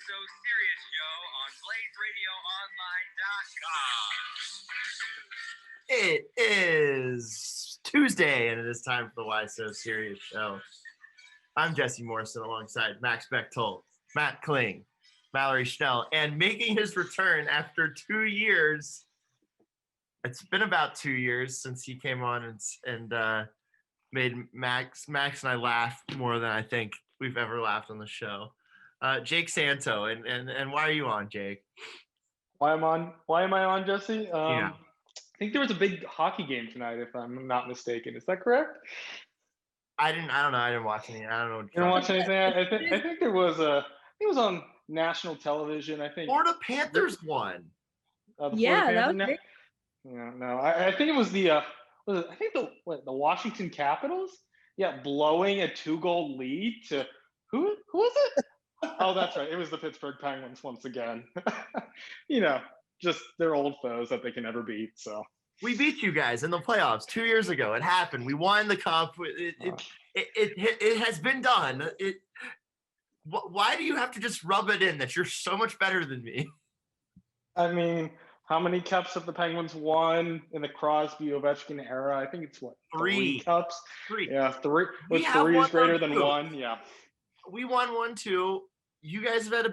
So Serious Show on BlazeRadioOnline.com. It is Tuesday, and it is time for the Why So Serious Show. I'm Jesse Morrison alongside Max Bechtold, Matt Kling, Mallory Schnell, and making his return after 2 years. It's been about 2 years since he came on and made Max and I laugh more than I think we've ever laughed on the show. Jake Santo, and why are you on, Jake? Why am I on, Jesse? Yeah. I think there was a big hockey game tonight, if I'm not mistaken. Is that correct? I don't know. I didn't watch any. I don't know. What You didn't watch anything? I think there was it was on national television. I think Florida Panthers won. Yeah, that was big. No. I think it was the Washington Capitals. Yeah, blowing a 2-goal lead to who was it? Oh, that's right. It was the Pittsburgh Penguins once again. Just their old foes that they can never beat. So we beat you guys in the playoffs 2 years ago. It happened. We won the cup. It has been done. Why do you have to just rub it in that you're so much better than me? I mean, how many cups have the Penguins won in the Crosby Ovechkin era? I think it's three cups. Three. Yeah, three. With three is greater than one. Yeah. We won 1-2. You guys have had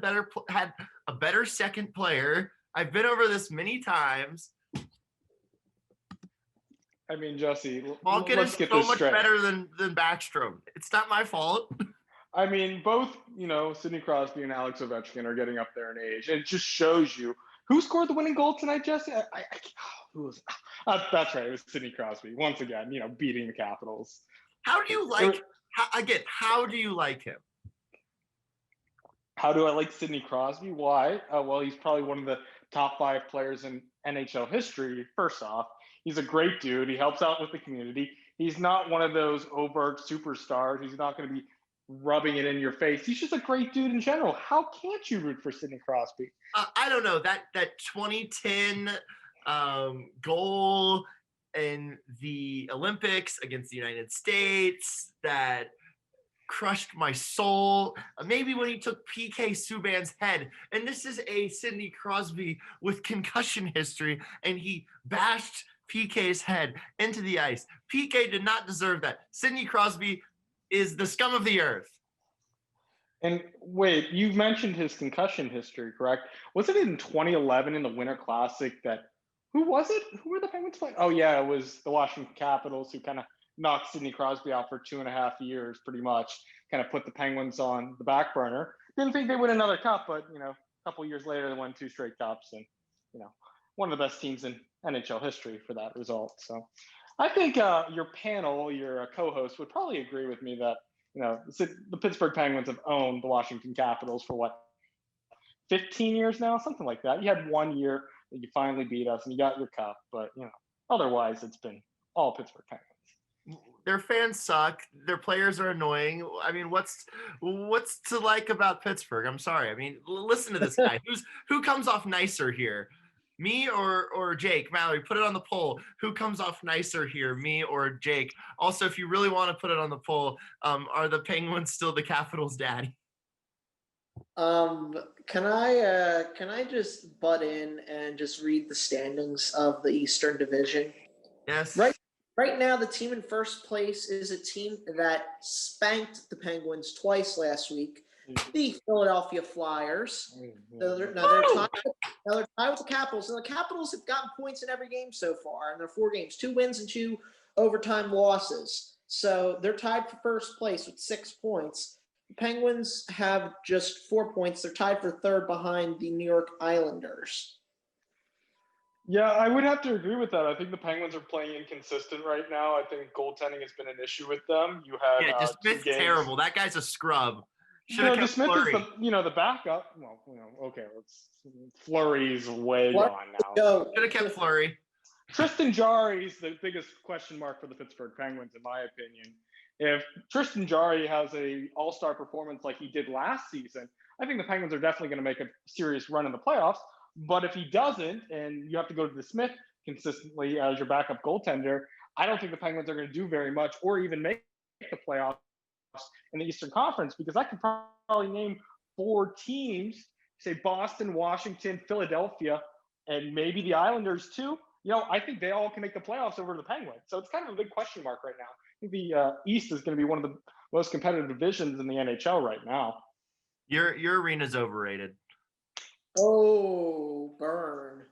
a better second player. I've been over this many times. I mean, Jesse, Malkin is so much better than Backstrom. It's not my fault. I mean, both, Sidney Crosby and Alex Ovechkin are getting up there in age. It just shows you who scored the winning goal tonight, Jesse. Who was it? That's right. It was Sidney Crosby once again. Beating the Capitals. How do you like? How do you like him? How do I like Sidney Crosby? Why? Well, he's probably one of the top 5 players in NHL history. First off, he's a great dude. He helps out with the community. He's not one of those overt superstars. He's not going to be rubbing it in your face. He's just a great dude in general. How can't you root for Sidney Crosby? I don't know. That 2010 goal in the Olympics against the United States that crushed my soul. Maybe when he took PK Subban's head, and this is a Sidney Crosby with concussion history, and he bashed PK's head into the ice. PK did not deserve that. Sidney Crosby is the scum of the earth. And wait, you mentioned his concussion history, correct? Was it in 2011 in the Winter Classic who was it? Who were the Penguins playing? Oh yeah, it was the Washington Capitals who kind of knocked Sidney Crosby out for 2.5 years, pretty much, kind of put the Penguins on the back burner. Didn't think they win another cup, but a couple years later they won 2 straight cups, and one of the best teams in NHL history for that result. So I think your panel, your co-host, would probably agree with me that the Pittsburgh Penguins have owned the Washington Capitals for 15 years now, something like that. You had 1 year that you finally beat us and you got your cup, but otherwise it's been all Pittsburgh Penguins. Their fans suck. Their players are annoying. I mean, what's to like about Pittsburgh? I'm sorry. I mean, listen to this guy. Who comes off nicer here? Me or Jake? Mallory, put it on the poll. Who comes off nicer here, me or Jake? Also, if you really want to put it on the poll, are the Penguins still the Capitals' daddy? Can I just butt in and just read the standings of the Eastern Division? Yes. Right now, the team in first place is a team that spanked the Penguins twice last week, the Philadelphia Flyers. They're tied with the Capitals. And the Capitals have gotten points in every game so far in their 4 games, 2 wins and 2 overtime losses. So they're tied for first place with 6 points. The Penguins have just 4 points. They're tied for third behind the New York Islanders. Yeah, I would have to agree with that. I think the Penguins are playing inconsistent right now. I think goaltending has been an issue with them. You had Smith's terrible. That guy's a scrub. Smith is the backup. Well, okay, Fleury's way gone now. Should have kept Fleury. Tristan Jarry is the biggest question mark for the Pittsburgh Penguins, in my opinion. If Tristan Jarry has a all-star performance like he did last season, I think the Penguins are definitely going to make a serious run in the playoffs. But if he doesn't, and you have to go to the Smith consistently as your backup goaltender, I don't think the Penguins are going to do very much or even make the playoffs in the Eastern Conference, because I could probably name 4 teams say Boston, Washington, Philadelphia, and maybe the Islanders too. I think they all can make the playoffs over the Penguins. So it's kind of a big question mark right now. I think the East is going to be one of the most competitive divisions in the NHL right now. Your arena's overrated. Oh, burn.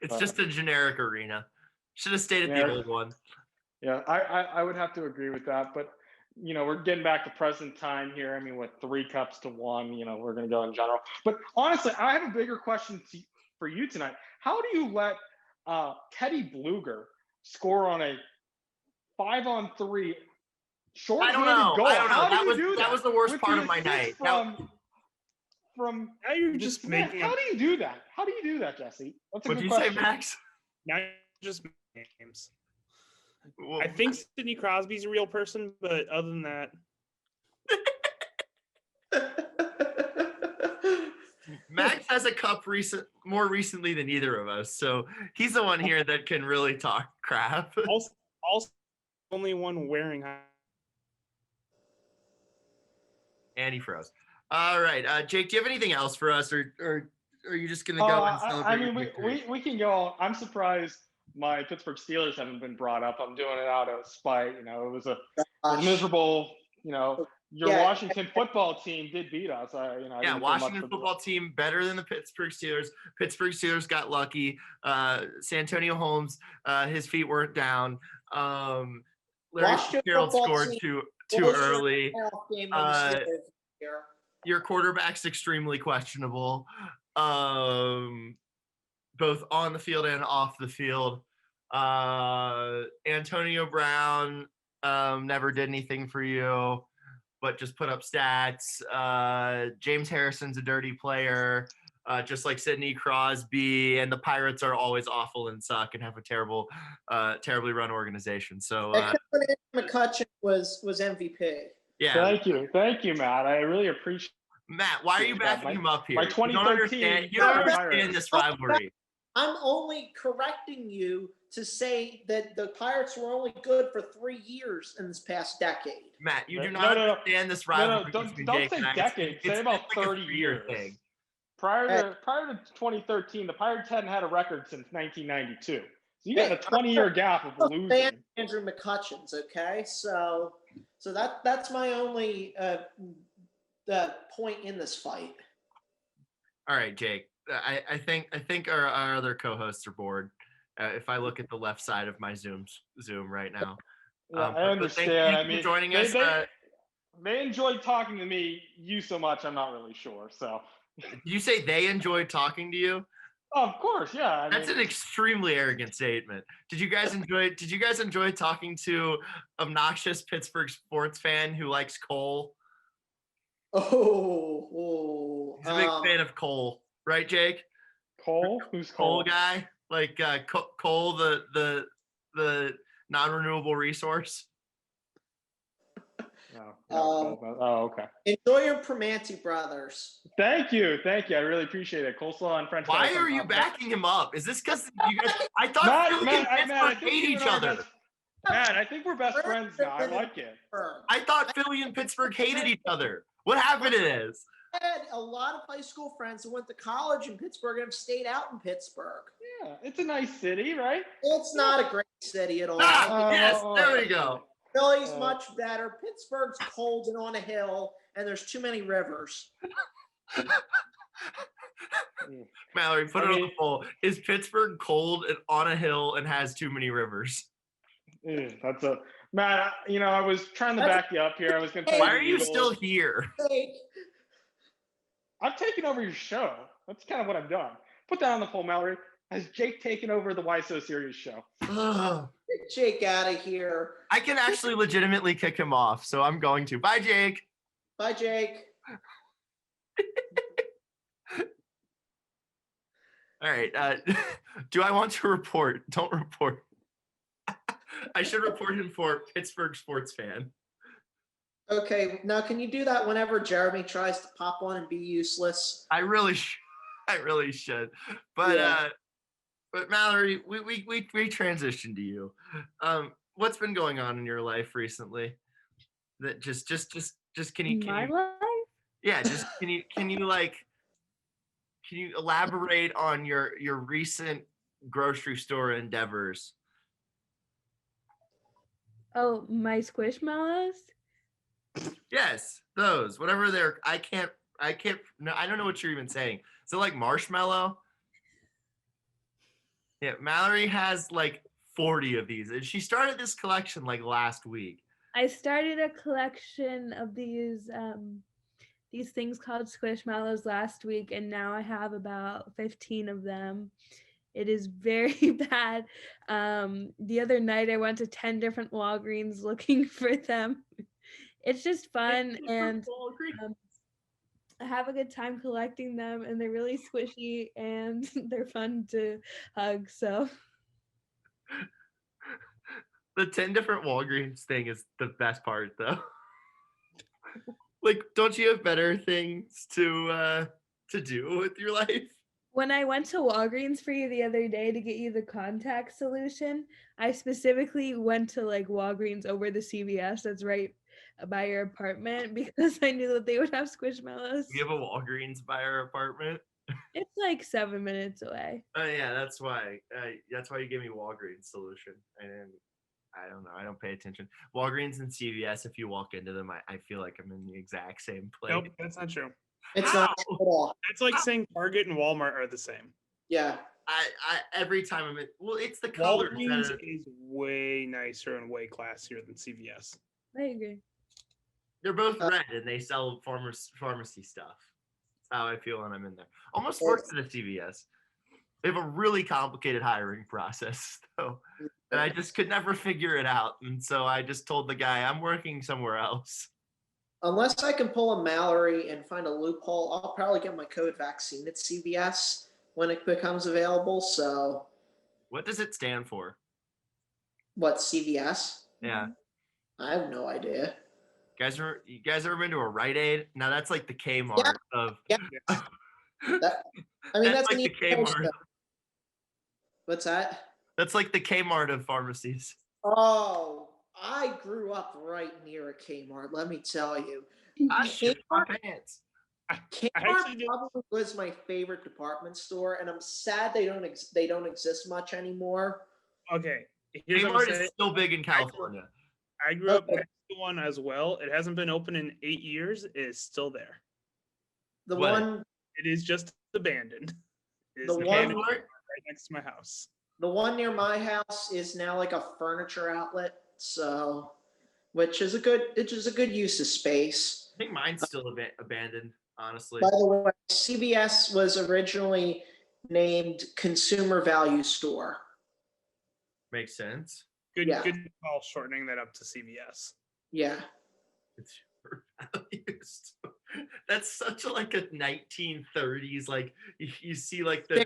It's just a generic arena. Should have stayed at the old one. Yeah, I would have to agree with that. But, we're getting back to present time here. I mean, with 3 cups to 1, we're going to go in general. But honestly, I have a bigger question for you tonight. How do you let Teddy Bluger score on a 5-on-3 short-handed goal? I don't know. How do you do that? That was the worst part of my night. From now you're just making. How do you do that? How do you do that, Jesse? That's a what good do you question. say, Max? Now you're just making names. I think Sidney Crosby's a real person, but other than that. Max has a cup more recently than either of us, so he's the one here that can really talk crap. Also only one wearing. And he froze. All right, Jake, do you have anything else for us, or are you just gonna go and celebrate? I mean, we can go. I'm surprised my Pittsburgh Steelers haven't been brought up. I'm doing it out of spite. It was a miserable. Washington football team did beat us. Washington football team better than the Pittsburgh Steelers. Pittsburgh Steelers got lucky. Santonio Holmes, his feet weren't down. Larry Fitzgerald scored too early. Your quarterback's extremely questionable, both on the field and off the field. Antonio Brown never did anything for you, but just put up stats. James Harrison's a dirty player, just like Sidney Crosby, and the Pirates are always awful and suck and have a terribly run organization. So McCutcheon was MVP. Yeah. Thank you, Matt. I really appreciate. Matt, why are you backing him up here? My 2013. You don't understand this rivalry. I'm only correcting you to say that the Pirates were only good for 3 years in this past decade. Matt, you do not understand this rivalry. Don't say decade. Say about 30 years. Thing. Prior to 2013, the Pirates hadn't had a record since 1992. So you got a 20-year gap of losing. Andrew McCutcheon's, okay? So that's my only point in this fight. All right, Jake. I think our other co-hosts are bored. If I look at the left side of my Zoom right now. Yeah, I understand. Thank you for joining us. They enjoyed talking to me. You so much, I'm not really sure. So. You say they enjoyed talking to you? Oh, of course, yeah. That's an extremely arrogant statement. Did you guys enjoy talking to obnoxious Pittsburgh sports fan who likes Cole? He's a big fan of Cole, right, Jake? Cole? Who's Cole? Cole guy, like Cole, the non-renewable resource. Okay. Enjoy your Primanti brothers. Thank you. I really appreciate it. Coleslaw and French. Why are you backing him up? Is this because you guys? I thought Philly and Pittsburgh hate each other. Matt, I think we're best friends now. I like it. I thought Philly and Pittsburgh hated each other. What happened to this? I had a lot of high school friends who went to college in Pittsburgh and have stayed out in Pittsburgh. Yeah, it's a nice city, right? It's not a great city at all. Yes, there we go. Philly's much better. Pittsburgh's cold and on a hill, and there's too many rivers. Mallory, put it on the poll. Is Pittsburgh cold and on a hill and has too many rivers? That's a Matt. I was trying to back you up here. I was going to. Why are you still here? I've taken over your show. That's kind of what I've done. Put that on the poll, Mallory. Has Jake taken over the Why So Serious show? Get Jake out of here. I can actually legitimately kick him off, so I'm going to. Bye, Jake. Bye, Jake. All right. Do I want to report? Don't report. I should report him for Pittsburgh sports fan. Okay. Now, can you do that whenever Jeremy tries to pop on and be useless? I really should. But Mallory, we transitioned to you. What's been going on in your life recently? That just can you My life? Yeah, just can you elaborate on your recent grocery store endeavors? Oh, my squishmallows? Yes, those. Whatever they're I can't no, I don't know what you're even saying. Is it like marshmallow? Yeah, Mallory has like 40 of these. And she started this collection like last week. I started a collection of these things called squishmallows last week, and now I have about 15 of them. It is very bad. The other night I went to 10 different Walgreens looking for them. It's just fun, and I have a good time collecting them, and they're really squishy and they're fun to hug. So The 10 different Walgreens thing is the best part though. Like, don't you have better things to do with your life? when I went to Walgreens for you the other day to get you the contact solution, I specifically went to like Walgreens over the CVS that's right by your apartment because I knew that they would have squishmallows. We have a Walgreens by our apartment. It's like 7 minutes away. Oh yeah, that's why. That's why you gave me Walgreens solution. I don't know. I don't pay attention. Walgreens and CVS. If you walk into them, I feel like I'm in the exact same place. Nope, that's not true. It's not at all. It's like saying Target and Walmart are the same. Yeah. I every time I'm in. Well, it's the colors. Walgreens is way nicer and way classier than CVS. I agree. They're both red and they sell pharmacy stuff. That's how I feel when I'm in there. Almost worked at a CVS. They have a really complicated hiring process, though, and I just could never figure it out. And so I just told the guy, I'm working somewhere else. Unless I can pull a Mallory and find a loophole, I'll probably get my COVID vaccine at CVS when it becomes available. So, What does it stand for? what, CVS? Yeah. I have no idea. You guys ever been to a Rite Aid? Now that's like the Kmart of. Yeah. That, I mean, that's like an the Kmart. What's that? That's like the Kmart of pharmacies. Oh, I grew up right near a Kmart. Let me tell you, I shit my pants. Kmart probably was my favorite department store, and I'm sad they don't exist much anymore. Okay, here's what I'm Kmart saying. is still big in California. I grew up next to one as well. It hasn't been open in 8 years. It is still there. The What? one, It is just abandoned. It is The abandoned one- right next to my house. the one near my house is now like a furniture outlet. So, which is a good use of space. I think mine's still abandoned, honestly. By the way, CVS was originally named Consumer Value Store. Makes sense. Good Yeah. call shortening that up to CVS. Yeah. It's overvalued. That's such a 1930s, like you see like the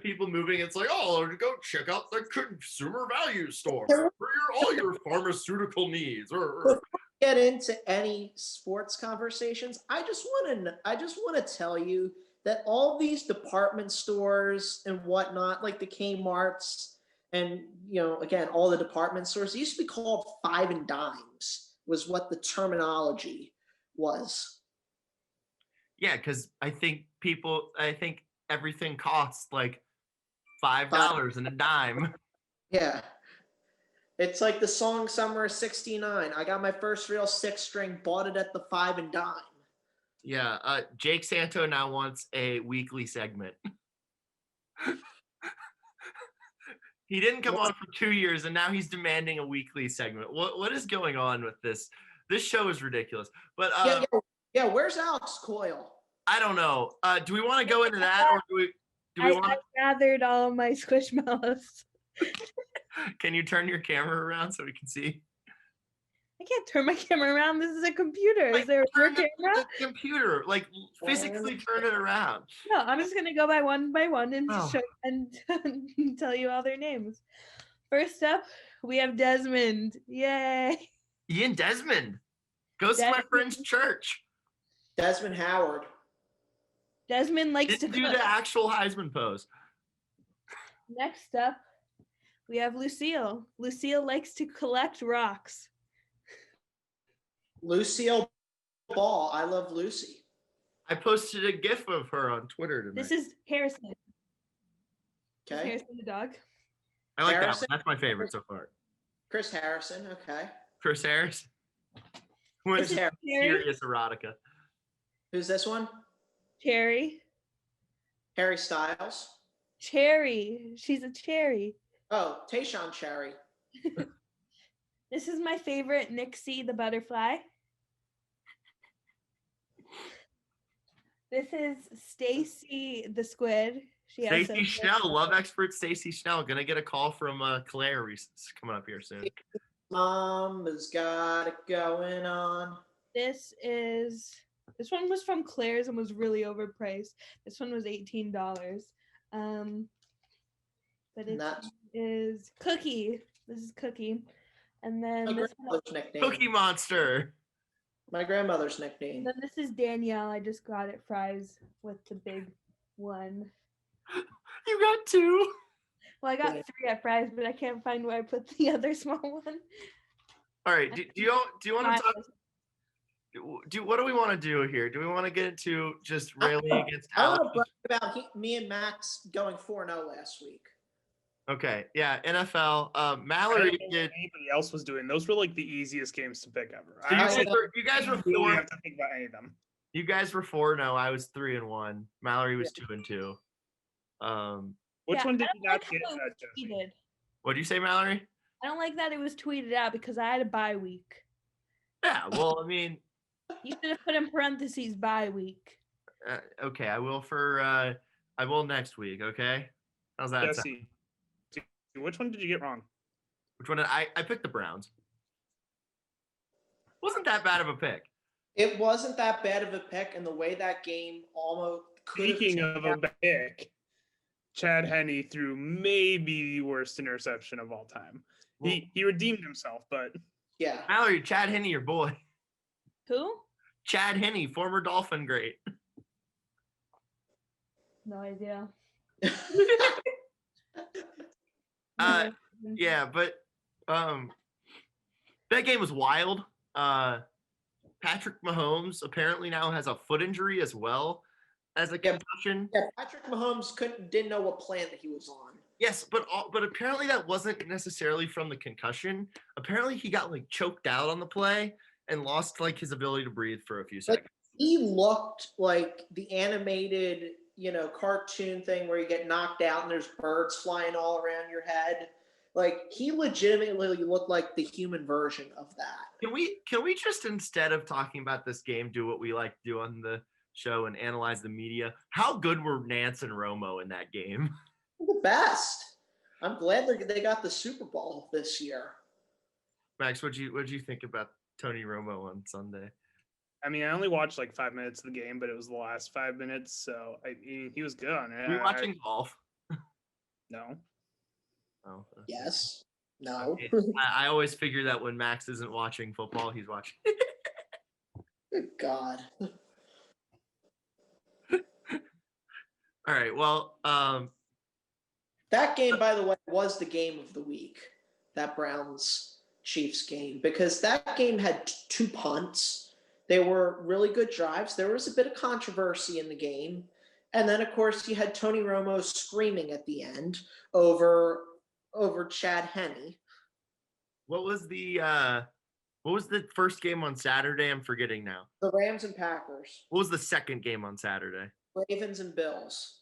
people moving. It's like, oh, go check out the Consumer Value Store for all your pharmaceutical needs. Get into any sports conversations. I just want to tell you that all these department stores and whatnot, like the Kmart's and again all the department stores, used to be called five and dimes. Was what the terminology was. Yeah, because I think everything costs like $5 and a dime. Yeah. It's like the song Summer of '69. I got my first real six string, bought it at the five and dime. Yeah, Jake Santo now wants a weekly segment. He didn't come on for 2 years, and now he's demanding a weekly segment. What is going on with this? This show is ridiculous. But yeah. Where's Alex Coyle? I don't know. Do we want to go into that, or do we want? I gathered all of my squishmallows. Can you turn your camera around so we can see? I can't turn my camera around. This is a computer. Is there a camera? The computer, physically turn it around. No, I'm just gonna go by one and Oh. show and tell you all their names. First up, we have Desmond. Yay! Ian Desmond goes to my friend's church. Desmond Howard. Desmond likes Didn't to do cook. the actual Heisman pose. Next up, we have Lucille. Lucille likes to collect rocks. Lucille Ball. I love Lucy. I posted a GIF of her on Twitter tonight. This is Harrison. This is Okay. Harrison the dog. I like that one. Harrison? That's my favorite so far. Chris Harrison. Okay. Chris Harris. Chris What's Harrison. serious erotica? Who's this one? Cherry. Harry Styles. Cherry. She's a cherry. Oh, Tayshaun Cherry. This is my favorite Nixie the butterfly. This is Stacy the squid. She has Stacey some- Schnell, love expert Stacey Schnell. Gonna get a call from Claire coming up here soon. Mama's got it going on. This one was from Claire's and was really overpriced. This one was $18. But it is Cookie. This is Cookie. And then My this grandmother's nickname. Cookie Monster. My grandmother's nickname. then this is Danielle. I just got at Fry's with the big one. You got two. Well, I got 3 at Fry's, but I can't find where I put the other small one. All right. Do you want to talk? What do we want to do here? Do we want to get into just railing against I Alex? want to brag about me and Max going 4-0 last week. Okay. Yeah. NFL. I don't Mallory know what did. anybody else was doing. Those were like the easiest games to pick ever. So I you guys were really 4. have to think about any of them. You guys were 4-0. I was 3-1. Mallory was 2-2. Which Yeah, one did I you don't not like get? how it was Jesse? tweeted. What do you say, Mallory? I don't like that it was tweeted out because I had a bye week. Yeah. Well, I mean, You should have put in parentheses bye week. okay. I will I will next week. Okay. How's that? sound? Jesse, which one did you get wrong? Which one? I picked the Browns. Wasn't that bad of a pick. It wasn't that bad of a pick, and the way that game almost could have Speaking of a pick, Chad Henne threw maybe the worst interception of all time. He redeemed himself, but yeah. Mallory, Chad Henne, your boy. Who? Chad Henne, former Dolphin great. No idea. Yeah, but that game was wild. Patrick Mahomes apparently now has a foot injury as well as a concussion. Yeah, Patrick Mahomes didn't know what plan that he was on. Yes, but apparently that wasn't necessarily from the concussion. Apparently he got like choked out on the play and lost like his ability to breathe for a few seconds. He looked like the animated, cartoon thing where you get knocked out and there's birds flying all around your head. Like he legitimately looked like the human version of that. Can we just, instead of talking about this game, do what we like to do on the show and analyze the media? How good were Nance and Romo in that game? The best. I'm glad they got the Super Bowl this year. Max, what'd you think about Tony Romo on Sunday? I mean, I only watched like 5 minutes of the game, but it was the last 5 minutes, so he was good on it. Were you watching golf? No. Oh. Yes. No. I always figure that when Max isn't watching football, he's watching. Good God. All right. Well, that game, by the way, was the game of the week. That Browns-Chiefs game, because that game had 2 punts. They were really good drives. There was a bit of controversy in the game. And then, of course, you had Tony Romo screaming at the end over Chad Henne. what was the first game on Saturday? I'm forgetting now. The Rams and Packers. What was the second game on Saturday? Ravens and Bills.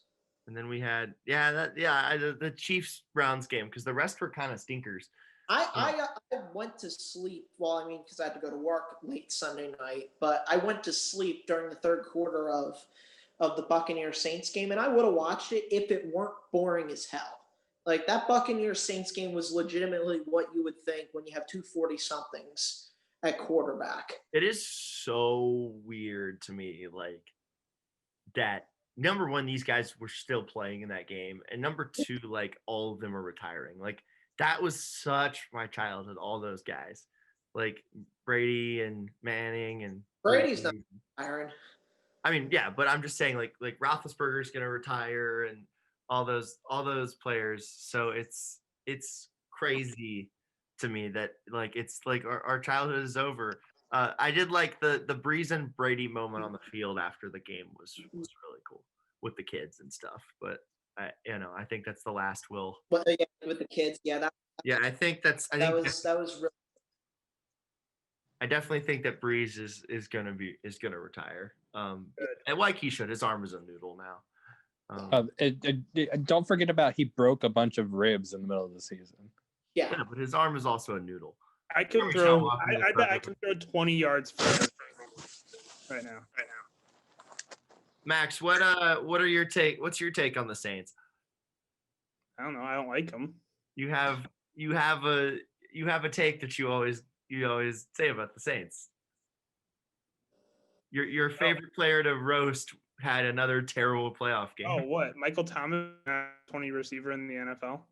And then we had the Chiefs Browns game, because the rest were kind of stinkers. I went to sleep. Well, I mean, because I had to go to work late Sunday night, but I went to sleep during the third quarter of the Buccaneers Saints game, and I would have watched it if it weren't boring as hell. Like that Buccaneers Saints game was legitimately what you would think when you have 240 somethings at quarterback. It is so weird to me, like that. Number one, these guys were still playing in that game, and number two, like all of them are retiring. Like that was such my childhood. All those guys, like Brady and Manning and Brady's not retiring. I mean, yeah, but I'm just saying, like Roethlisberger's gonna retire, and all those players. So it's crazy to me that like it's like our childhood is over. I did like the Breeze and Brady moment on the field after the game was really cool with the kids and stuff. But I think that's the last will. But yeah, with the kids, yeah, I think that's. that was really. I definitely think that Breeze is gonna retire. And like he should. His arm is a noodle now. Don't forget about he broke a bunch of ribs in the middle of the season. Yeah. Yeah, but his arm is also a noodle. I can throw. I bet I can throw 20 yards further right now. Max, what are your take? What's your take on the Saints? I don't know. I don't like them. You have a take that you always say about the Saints. Your favorite player to roast had another terrible playoff game. Oh, what? Michael Thomas, 20 receiver in the NFL.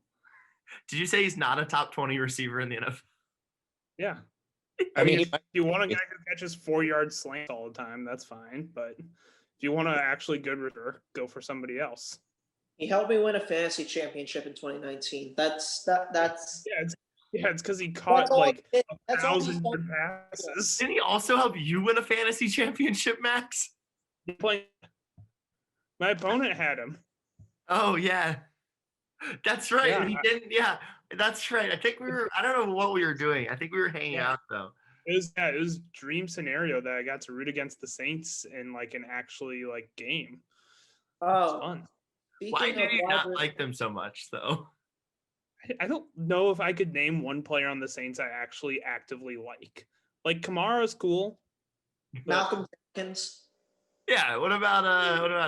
Did you say he's not a top 20 receiver in the NFL? Yeah. I mean, if you want a guy who catches 4-yard slants all the time, that's fine. But if you want to actually good receiver, go for somebody else. He helped me win a fantasy championship in 2019. That's it's because he caught like 1,000 passes. Didn't he also help you win a fantasy championship, Max? My opponent had him. Oh yeah, that's right. Yeah, He didn't. Yeah, that's right. I think I don't know what we were doing. I think we were hanging out though. It was dream scenario that I got to root against the Saints in like an actually like game. Oh, fun. Why do you not like them so much though? I don't know if I could name one player on the Saints I actually actively like. Like Kamara's cool. Malcolm Jenkins. Yeah. What about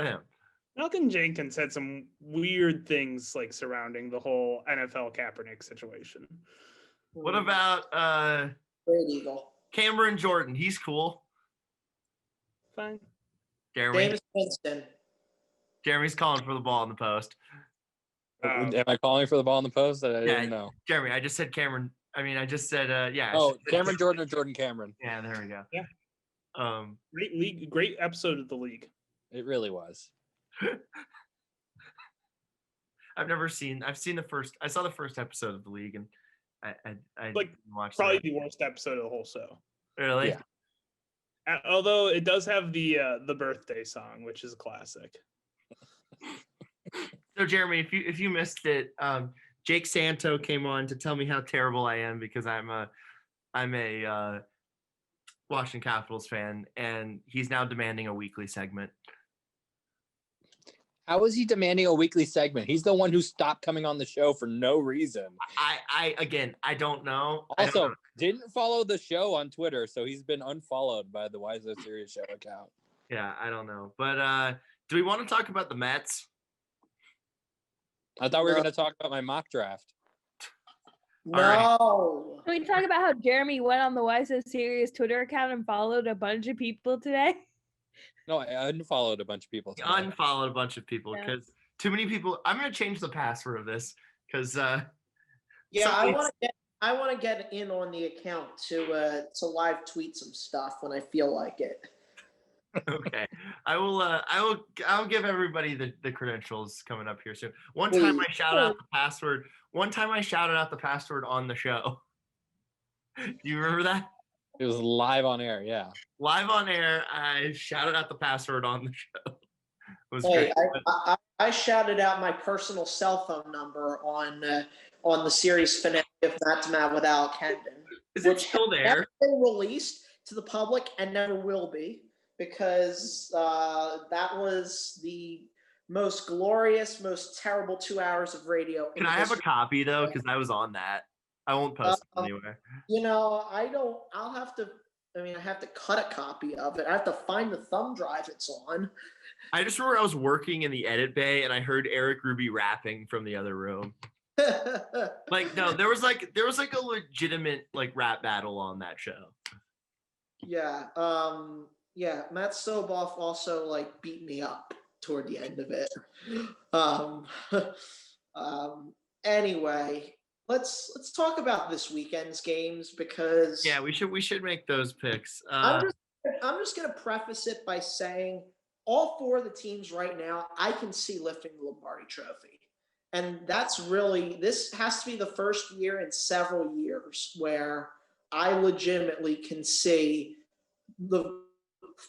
him? Malcolm Jenkins had some weird things like surrounding the whole NFL Kaepernick situation. What about Great Eagle. Cameron Jordan? He's cool. Fine. James Winston. Jeremy's calling for the ball in the post. Am I calling for the ball in the post? I didn't know. Jeremy, I just said Cameron. I mean, I just said yeah. Oh, Cameron Jordan or Jordan Cameron? Yeah, there we go. Yeah. Great episode of the league. It really was. I've seen the first. I saw the first episode of the league, and I like watched probably the worst episode of the whole show. Really? Yeah. Although it does have the birthday song, which is a classic. So Jeremy, if you missed it, Jake Santo came on to tell me how terrible I am because I'm a Washington Capitals fan, and he's now demanding a weekly segment. How is he demanding a weekly segment? He's the one who stopped coming on the show for no reason. I don't know. Also, didn't follow the show on Twitter, so he's been unfollowed by the Why So Serious Show account. Yeah, I don't know. But do we want to talk about the Mets? I thought we were going to talk about my mock draft. No. Can we talk about how Jeremy went on the Why So Serious Twitter account and followed a bunch of people today? No, I unfollowed a bunch of people. I unfollowed a bunch of people because too many people. I'm going to change the password of this because I want to get in on the account to live tweet some stuff when I feel like it. Okay, I'll give everybody the credentials coming up here soon. One time I shouted out the password. One time I shouted out the password on the show. Do you remember that? It was live on air, yeah. Live on air, I shouted out the password on the show. It was great. I shouted out my personal cell phone number on the series finale of Matt to Matt with Al Kendon. Is it still there? Never been released to the public and never will be because that was the most glorious, most terrible 2 hours of radio. Can I have a copy though? Because I was on that. I won't post it anywhere. I have to cut a copy of it. I have to find the thumb drive it's on. I just remember I was working in the edit bay and I heard Eric Ruby rapping from the other room. Like, no, there was like a legitimate like rap battle on that show. Yeah. Matt Soboff also like beat me up toward the end of it. Anyway, let's talk about this weekend's games because we should make those picks. I'm just gonna preface it by saying all four of the teams right now I can see lifting the Lombardi Trophy, and this has to be the first year in several years where I legitimately can see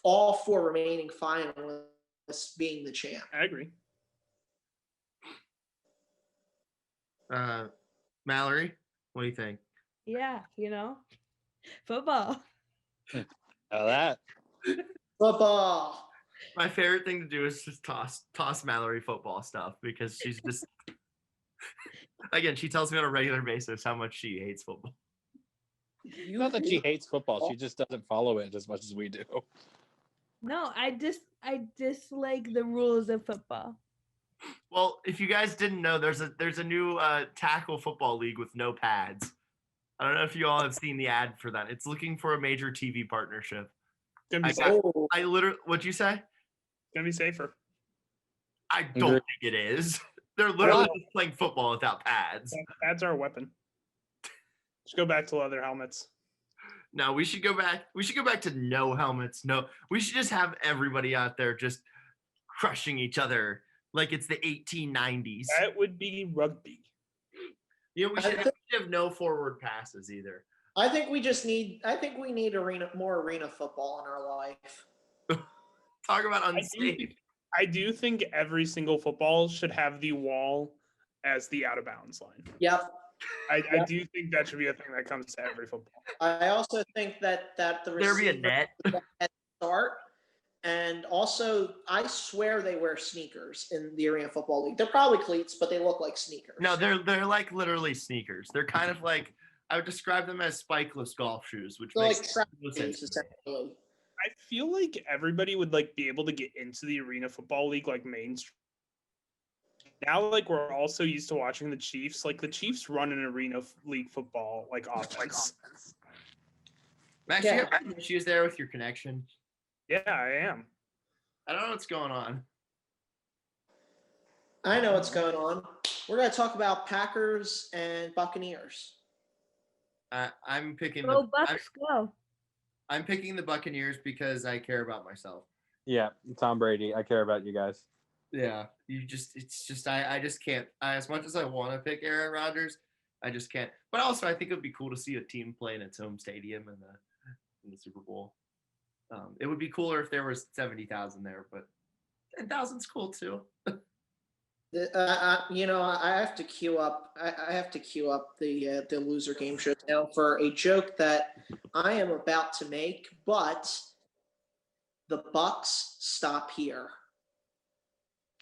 all 4 remaining finalists being the champ. I agree. Mallory, what do you think? Yeah, football. Oh, that. Football. My favorite thing to do is just toss Mallory football stuff because she's just again, she tells me on a regular basis how much she hates football. Not that she hates football, she just doesn't follow it as much as we do. No, I dislike the rules of football. Well, if you guys didn't know, there's a new tackle football league with no pads. I don't know if you all have seen the ad for that. It's looking for a major TV partnership. Gonna be safer. I literally, what'd you say? Gonna be safer. I don't think it is. They're literally just playing football without pads. Pads are a weapon. Let's go back to leather helmets. No, we should go back. We should go back to no helmets. No, we should just have everybody out there just crushing each other like it's the 1890s. That would be rugby. You know, we should have no forward passes either. I think we need more arena football in our life. Talk about unsafe. I do think every single football should have the wall as the out of bounds line. Yep. I do think that should be a thing that comes to every football. I also think that the There be a receiver net. at start, and also I swear they wear sneakers in the Arena Football League. They're probably cleats, but they look like sneakers. No, they're like literally sneakers. They're kind of like, I would describe them as spikeless golf shoes, which They're makes like track no shoes, sense. essentially. I feel like everybody would be able to get into the Arena Football League mainstream. Now, we're also used to watching the Chiefs. The Chiefs run an Arena League football offense. Max, you have any issues there with your connection? Yeah, I am. I don't know what's going on. I know what's going on. We're going to talk about Packers and Buccaneers. I'm picking Go Bucks, go. I'm picking the Buccaneers because I care about myself. Yeah, Tom Brady. I care about you guys. Yeah, I just can't. As much as I want to pick Aaron Rodgers, I just can't. But also, I think it would be cool to see a team play in its home stadium in the Super Bowl. It would be cooler if there was 70,000 there, but 10,000's cool too. I have to queue up. I have to queue up the loser game show now for a joke that I am about to make, but the Bucks stop here.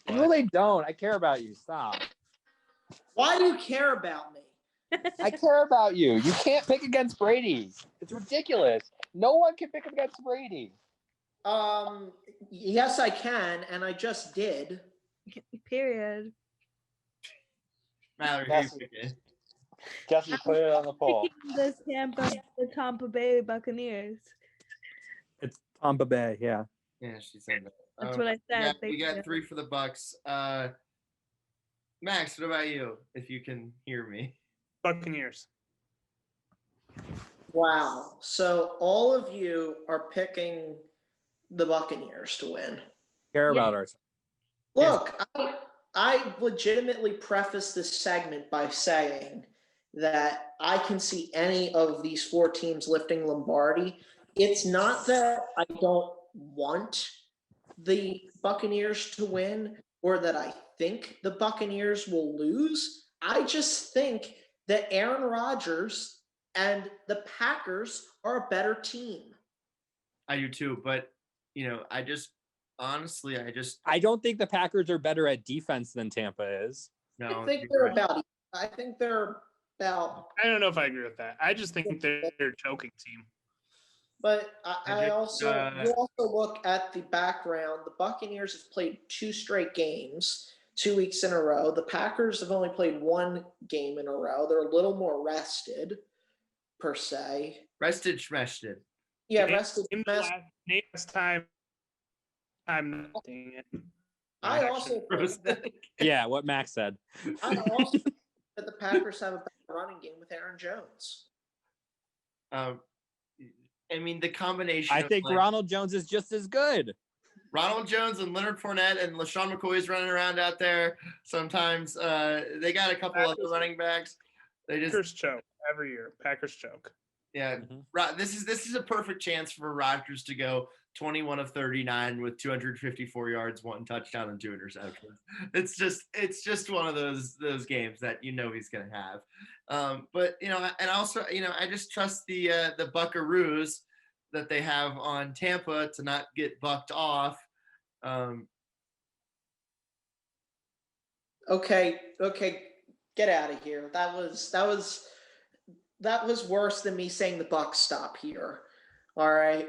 No, they don't. I care about you. Stop. Why do you care about me? I care about you. You can't pick against Brady. It's ridiculous. No one can pick against Brady. Yes, I can, and I just did. Period. Mallory, Jesse, put it on the poll. The Tampa Bay Buccaneers. It's Tampa Bay, yeah. Yeah, she said that. That's what I said. Yeah, we got 3 for the Bucks. Max, what about you? If you can hear me. Buccaneers. Wow. So all of you are picking the Buccaneers to win. Care about ourselves. Look, I legitimately preface this segment by saying that I can see any of these 4 teams lifting Lombardi. It's not that I don't want the Buccaneers to win or that I think the Buccaneers will lose. I just think that Aaron Rodgers and the Packers are a better team. I do too, but I don't think the Packers are better at defense than Tampa is. No, I think they're about. I don't know if I agree with that. I just think they're a choking team. But you also look at the background. The Buccaneers have played 2 straight games, 2 weeks in a row. The Packers have only played 1 game in a row. They're a little more rested, per se. Rested, schmested. Yeah, rested. Last time. I'm dang it. I also think yeah, what Max said. I also think that the Packers have a better running game with Aaron Jones. I mean, the combination. I think Ronald Jones is just as good. Ronald Jones and Leonard Fournette and LaShawn McCoy's running around out there. Sometimes they got a couple other running backs. They just Packers choke every year. Packers choke. Yeah, this is a perfect chance for Rodgers to go 21 of 39 with 254 yards, 1 touchdown, and 2 interceptions. It's just one of those games that he's going to have. But and also I just trust the Buckaroos that they have on Tampa to not get bucked off. Okay, get out of here. That was worse than me saying the Bucks stop here. All right.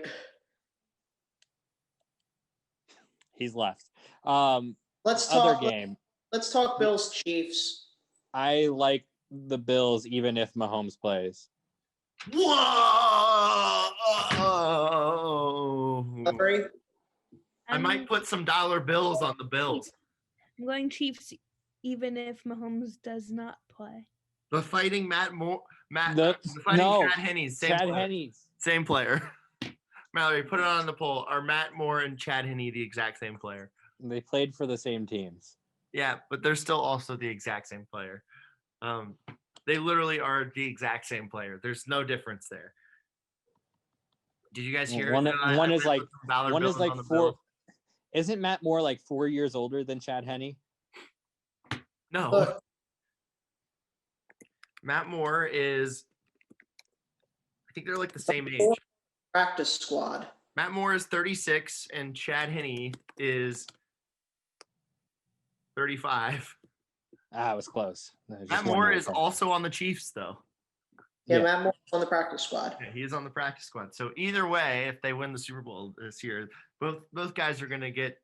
He's left. Let's Other talk. game. Let's talk Bills Chiefs. I like the Bills even if Mahomes plays. Whoa! Sorry. I might put some dollar bills on the Bills. I'm going Chiefs even if Mahomes does not play. The fighting Chad Henney's same player. Mallory, put it on the poll. Are Matt Moore and Chad Henne the exact same player? They played for the same teams. Yeah, but they're still also the exact same player. They literally are the exact same player. There's no difference there. Did you guys hear? One is like 4. Isn't Matt Moore like 4 years older than Chad Henne? No. Matt Moore is, I think they're like the same age. Practice squad. Matt Moore is 36 and Chad Henne is 35. It was close. Matt Moore is also on the Chiefs, though. Yeah, Matt Moore's on the practice squad. Yeah, he is on the practice squad. So either way, if they win the Super Bowl this year, both guys are going to get.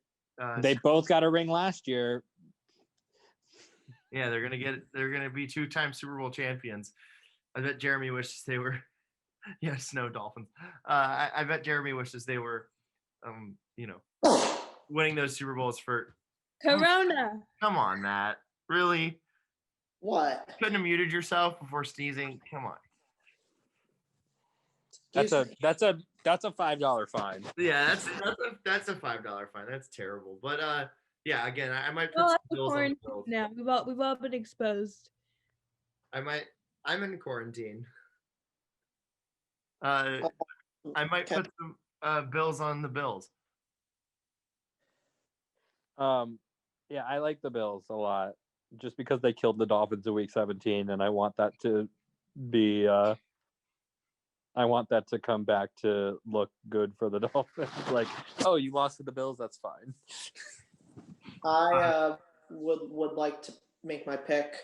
They both got a ring last year. Yeah, they're gonna be 2-time Super Bowl champions. I bet Jeremy wishes they were. Yeah, Snow Dolphins. I bet Jeremy wishes they were, winning those Super Bowls for. Corona. Come on, Matt. Really? What? You couldn't have muted yourself before sneezing. Come on. That's a $5 fine. Yeah, that's a $5 fine. That's terrible. But yeah, again, I might put some bills on the Bills. Now we've all been exposed. I'm in quarantine. I might put some bills on the Bills. Yeah, I like the Bills a lot just because they killed the Dolphins in week 17, and I want that to be I want that to come back to look good for the Dolphins. Like, oh, you lost to the Bills, that's fine. I would like to make my pick.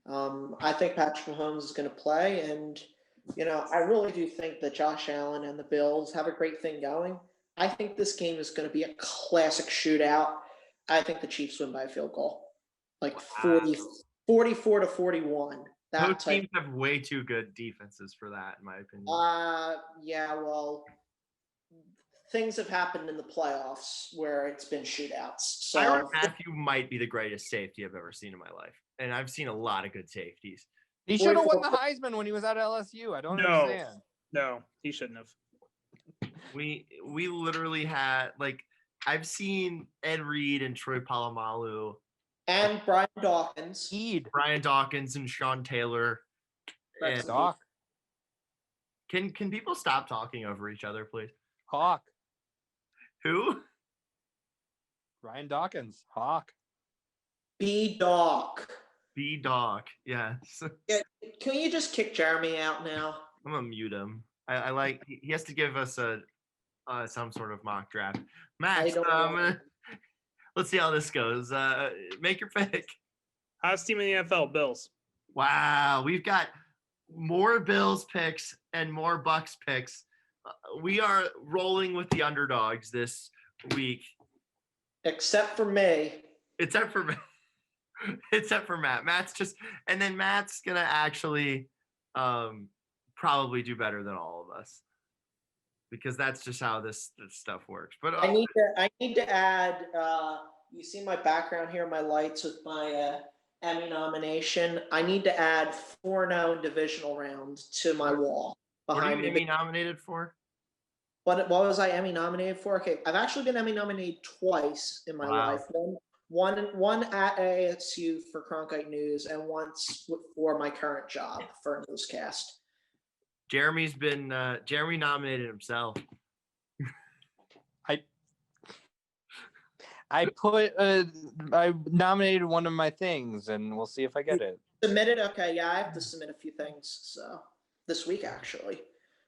I think Patrick Mahomes is going to play, and I really do think that Josh Allen and the Bills have a great thing going. I think this game is going to be a classic shootout. I think the Chiefs win by a field goal, like 44-41. Both teams have way too good defenses for that, in my opinion. Yeah, well, things have happened in the playoffs where it's been shootouts. So Tyrann Mathieu might be the greatest safety I've ever seen in my life, and I've seen a lot of good safeties. He should have won the Heisman when he was at LSU. I don't understand. No, he shouldn't have. We literally had I've seen Ed Reed and Troy Polamalu. And Brian Dawkins. Brian Dawkins and Sean Taylor. And Doc. Can people stop talking over each other, please? Hawk. Who? Brian Dawkins. Hawk. B-Doc. B-Doc, yes. Yeah, can you just kick Jeremy out now? I'm gonna mute him. I like he has to give us some sort of mock draft. Max, let's see how this goes. Make your pick. Hottest team in the NFL, Bills. Wow, we've got more Bills picks and more Bucks picks. We are rolling with the underdogs this week. Except for me. Except for Matt. Matt's gonna actually probably do better than all of us, because that's just how this stuff works. But I need to add. You see my background here, my lights with my Emmy nomination. I need to add 4-0 in divisional round to my wall behind What are you Emmy nominated for? What was I Emmy nominated for? Okay, I've actually been Emmy nominated twice in my life. One at ASU for Cronkite News, and once for my current job for a newscast. Jeremy nominated himself. I nominated one of my things, and we'll see if I get it. Submitted? Okay, yeah, I have to submit a few things. So this week, actually,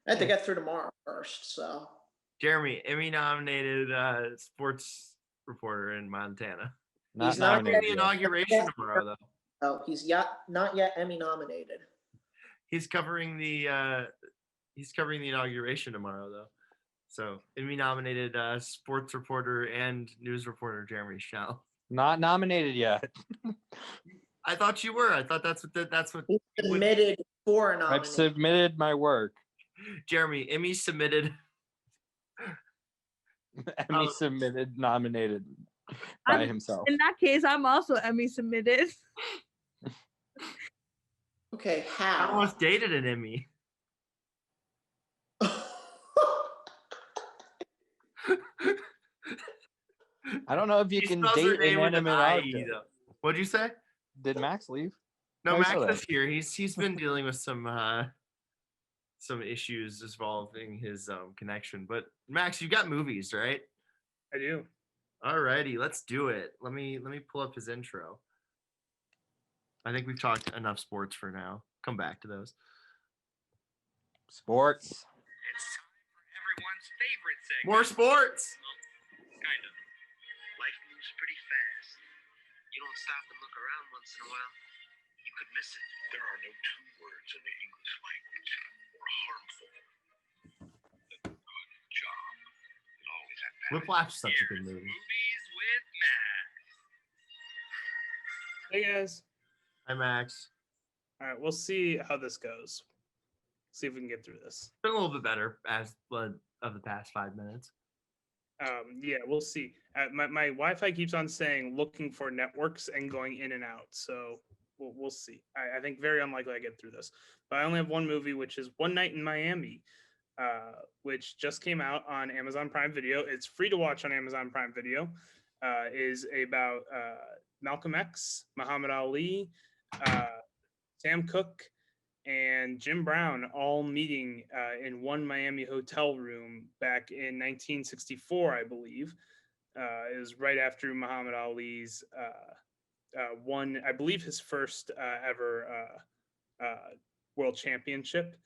I have to get through tomorrow first. So Jeremy, Emmy nominated sports reporter in Montana. He's not The nominated yet. inauguration tomorrow, though. oh, he's not yet Emmy nominated. He's covering the inauguration tomorrow, though. So Emmy nominated sports reporter and news reporter Jeremy Schell. Not nominated yet. I thought you were. I thought that's what. He submitted for a nomination. I've submitted my work. Jeremy, Emmy submitted. Emmy submitted, nominated by himself. In that case, I'm also Emmy submitted. Okay, I how? almost dated an Emmy. I don't know if you She can spells her date name with an inanimate IE, objects. though. What'd you say? Did Max leave? No, I Max saw that. is here. He's been dealing with some issues involving his connection. But Max, you got movies, right? I do. Alrighty, let's do it. Let me pull up his intro. I think we've talked enough sports for now. Come back to those. Sports. It's time for everyone's favorite segment. More sports. Kind of. Life moves pretty fast. You don't stop and look around once in a while, you could miss it. There are no two words in the English language more harmful than good job. It always had that. Whiplash is such a good Here's movie. Movies with Max. Hey guys. Hi, Max. All right, we'll see how this goes. See if we can get through this. Been a little bit better as of the past 5 minutes. Yeah, we'll see. My Wi-Fi keeps on saying looking for networks and going in and out, so we'll see. I think very unlikely I get through this. But I only have one movie, which is One Night in Miami, which just came out on Amazon Prime Video. It's free to watch on Amazon Prime Video. Is about Malcolm X, Muhammad Ali, Sam Cooke, and Jim Brown all meeting in one Miami hotel room back in 1964, I believe. It was right after Muhammad Ali's won, I believe, his first ever world championship.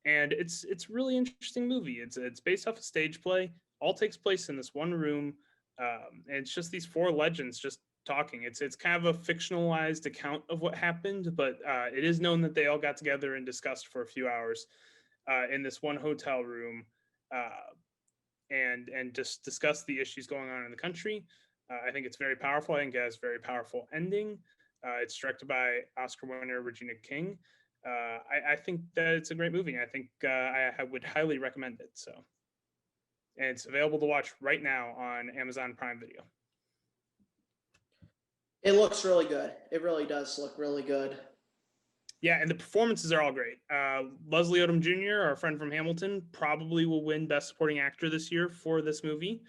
And it's a really interesting movie. It's based off a stage play. All takes place in this one room. And it's just these four legends just talking. It's kind of a fictionalized account of what happened, but it is known that they all got together and discussed for a few hours in this one hotel room and just discussed the issues going on in the country. I think it's very powerful. I think it has a very powerful ending. It's directed by Oscar winner Regina King. I think that it's a great movie. I think I would highly recommend it. So, and it's available to watch right now on Amazon Prime Video. It looks really good. It really does look really good. Yeah, and the performances are all great. Leslie Odom Jr., our friend from Hamilton, probably will win Best Supporting Actor this year for this movie.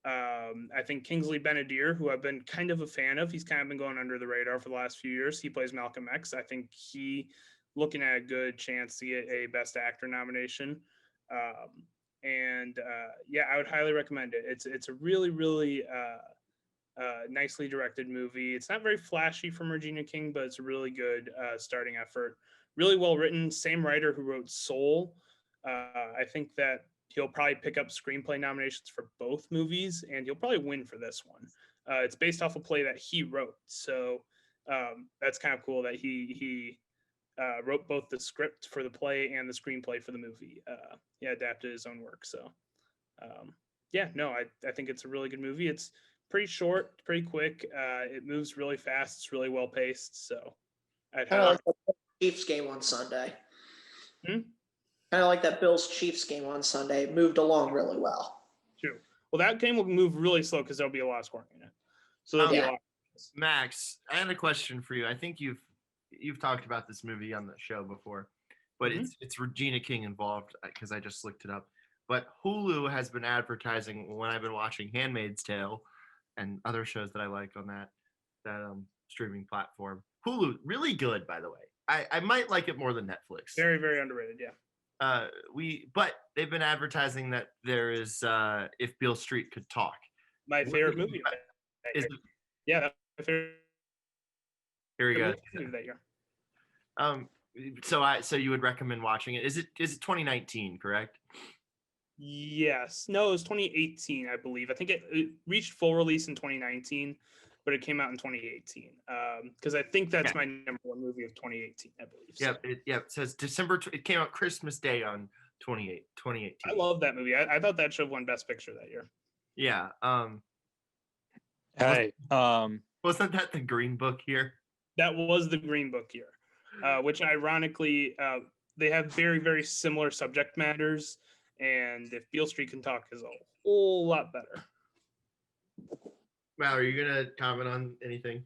I think Kingsley Benadir, who I've been kind of a fan of, he's kind of been going under the radar for the last few years. He plays Malcolm X. I think he looking at a good chance to get a Best Actor nomination. Yeah, I would highly recommend it. It's a really, really nicely directed movie. It's not very flashy from Regina King, but it's a really good starting effort. Really well written. Same writer who wrote Soul. I think that he'll probably pick up screenplay nominations for both movies, and he'll probably win for this one. It's based off a play that he wrote, so that's kind of cool that he wrote both the script for the play and the screenplay for the movie. He adapted his own work. So yeah, no, I think it's a really good movie. It's pretty short, pretty quick. It moves really fast. It's really well paced. So I'd Kind of like the Chiefs game on Sunday. Kind of like that Bills Chiefs game on Sunday. It moved along really well. True. Well, that game will move really slow because there'll be a lot of scoring in it. So there'll be a lot. Max, I had a question for you. I think you've talked about this movie on the show before, but it's Regina King involved because I just looked it up. But Hulu has been advertising when I've been watching Handmaid's Tale and other shows that I like on that streaming platform. Hulu, really good, by the way. I might like it more than Netflix. Very, very underrated, yeah. But they've been advertising that there is If Beale Street Could Talk. My favorite movie. Is Yeah, my favorite here we go. movie that year. So you would recommend watching it? Is it 2019, correct? Yes. No, it was 2018, I believe. I think it reached full release in 2019, but it came out in 2018. Because I think that's my number one movie of 2018, I believe. Yep. It says December. It came out Christmas Day on 2018. I love that movie. I thought that should have won Best Picture that year. Yeah. Hey, wasn't that the Green Book year? That was the Green Book year, which ironically, they have very, very similar subject matters. And If Beale Street Can Talk is a whole lot better. Mal, are you going to comment on anything?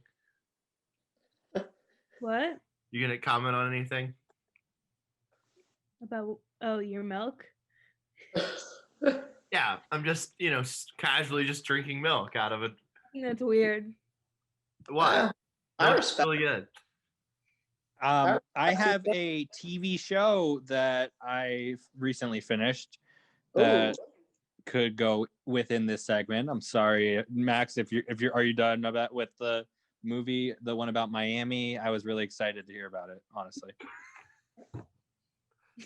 What? You going to comment on anything? About, your milk? Yeah, I'm just, casually just drinking milk out of it. That's weird. What? I Milk's respect. really good. I have a TV show that I recently finished that could go within this segment. I'm sorry, Max, are you done with the movie, the one about Miami? I was really excited to hear about it, honestly.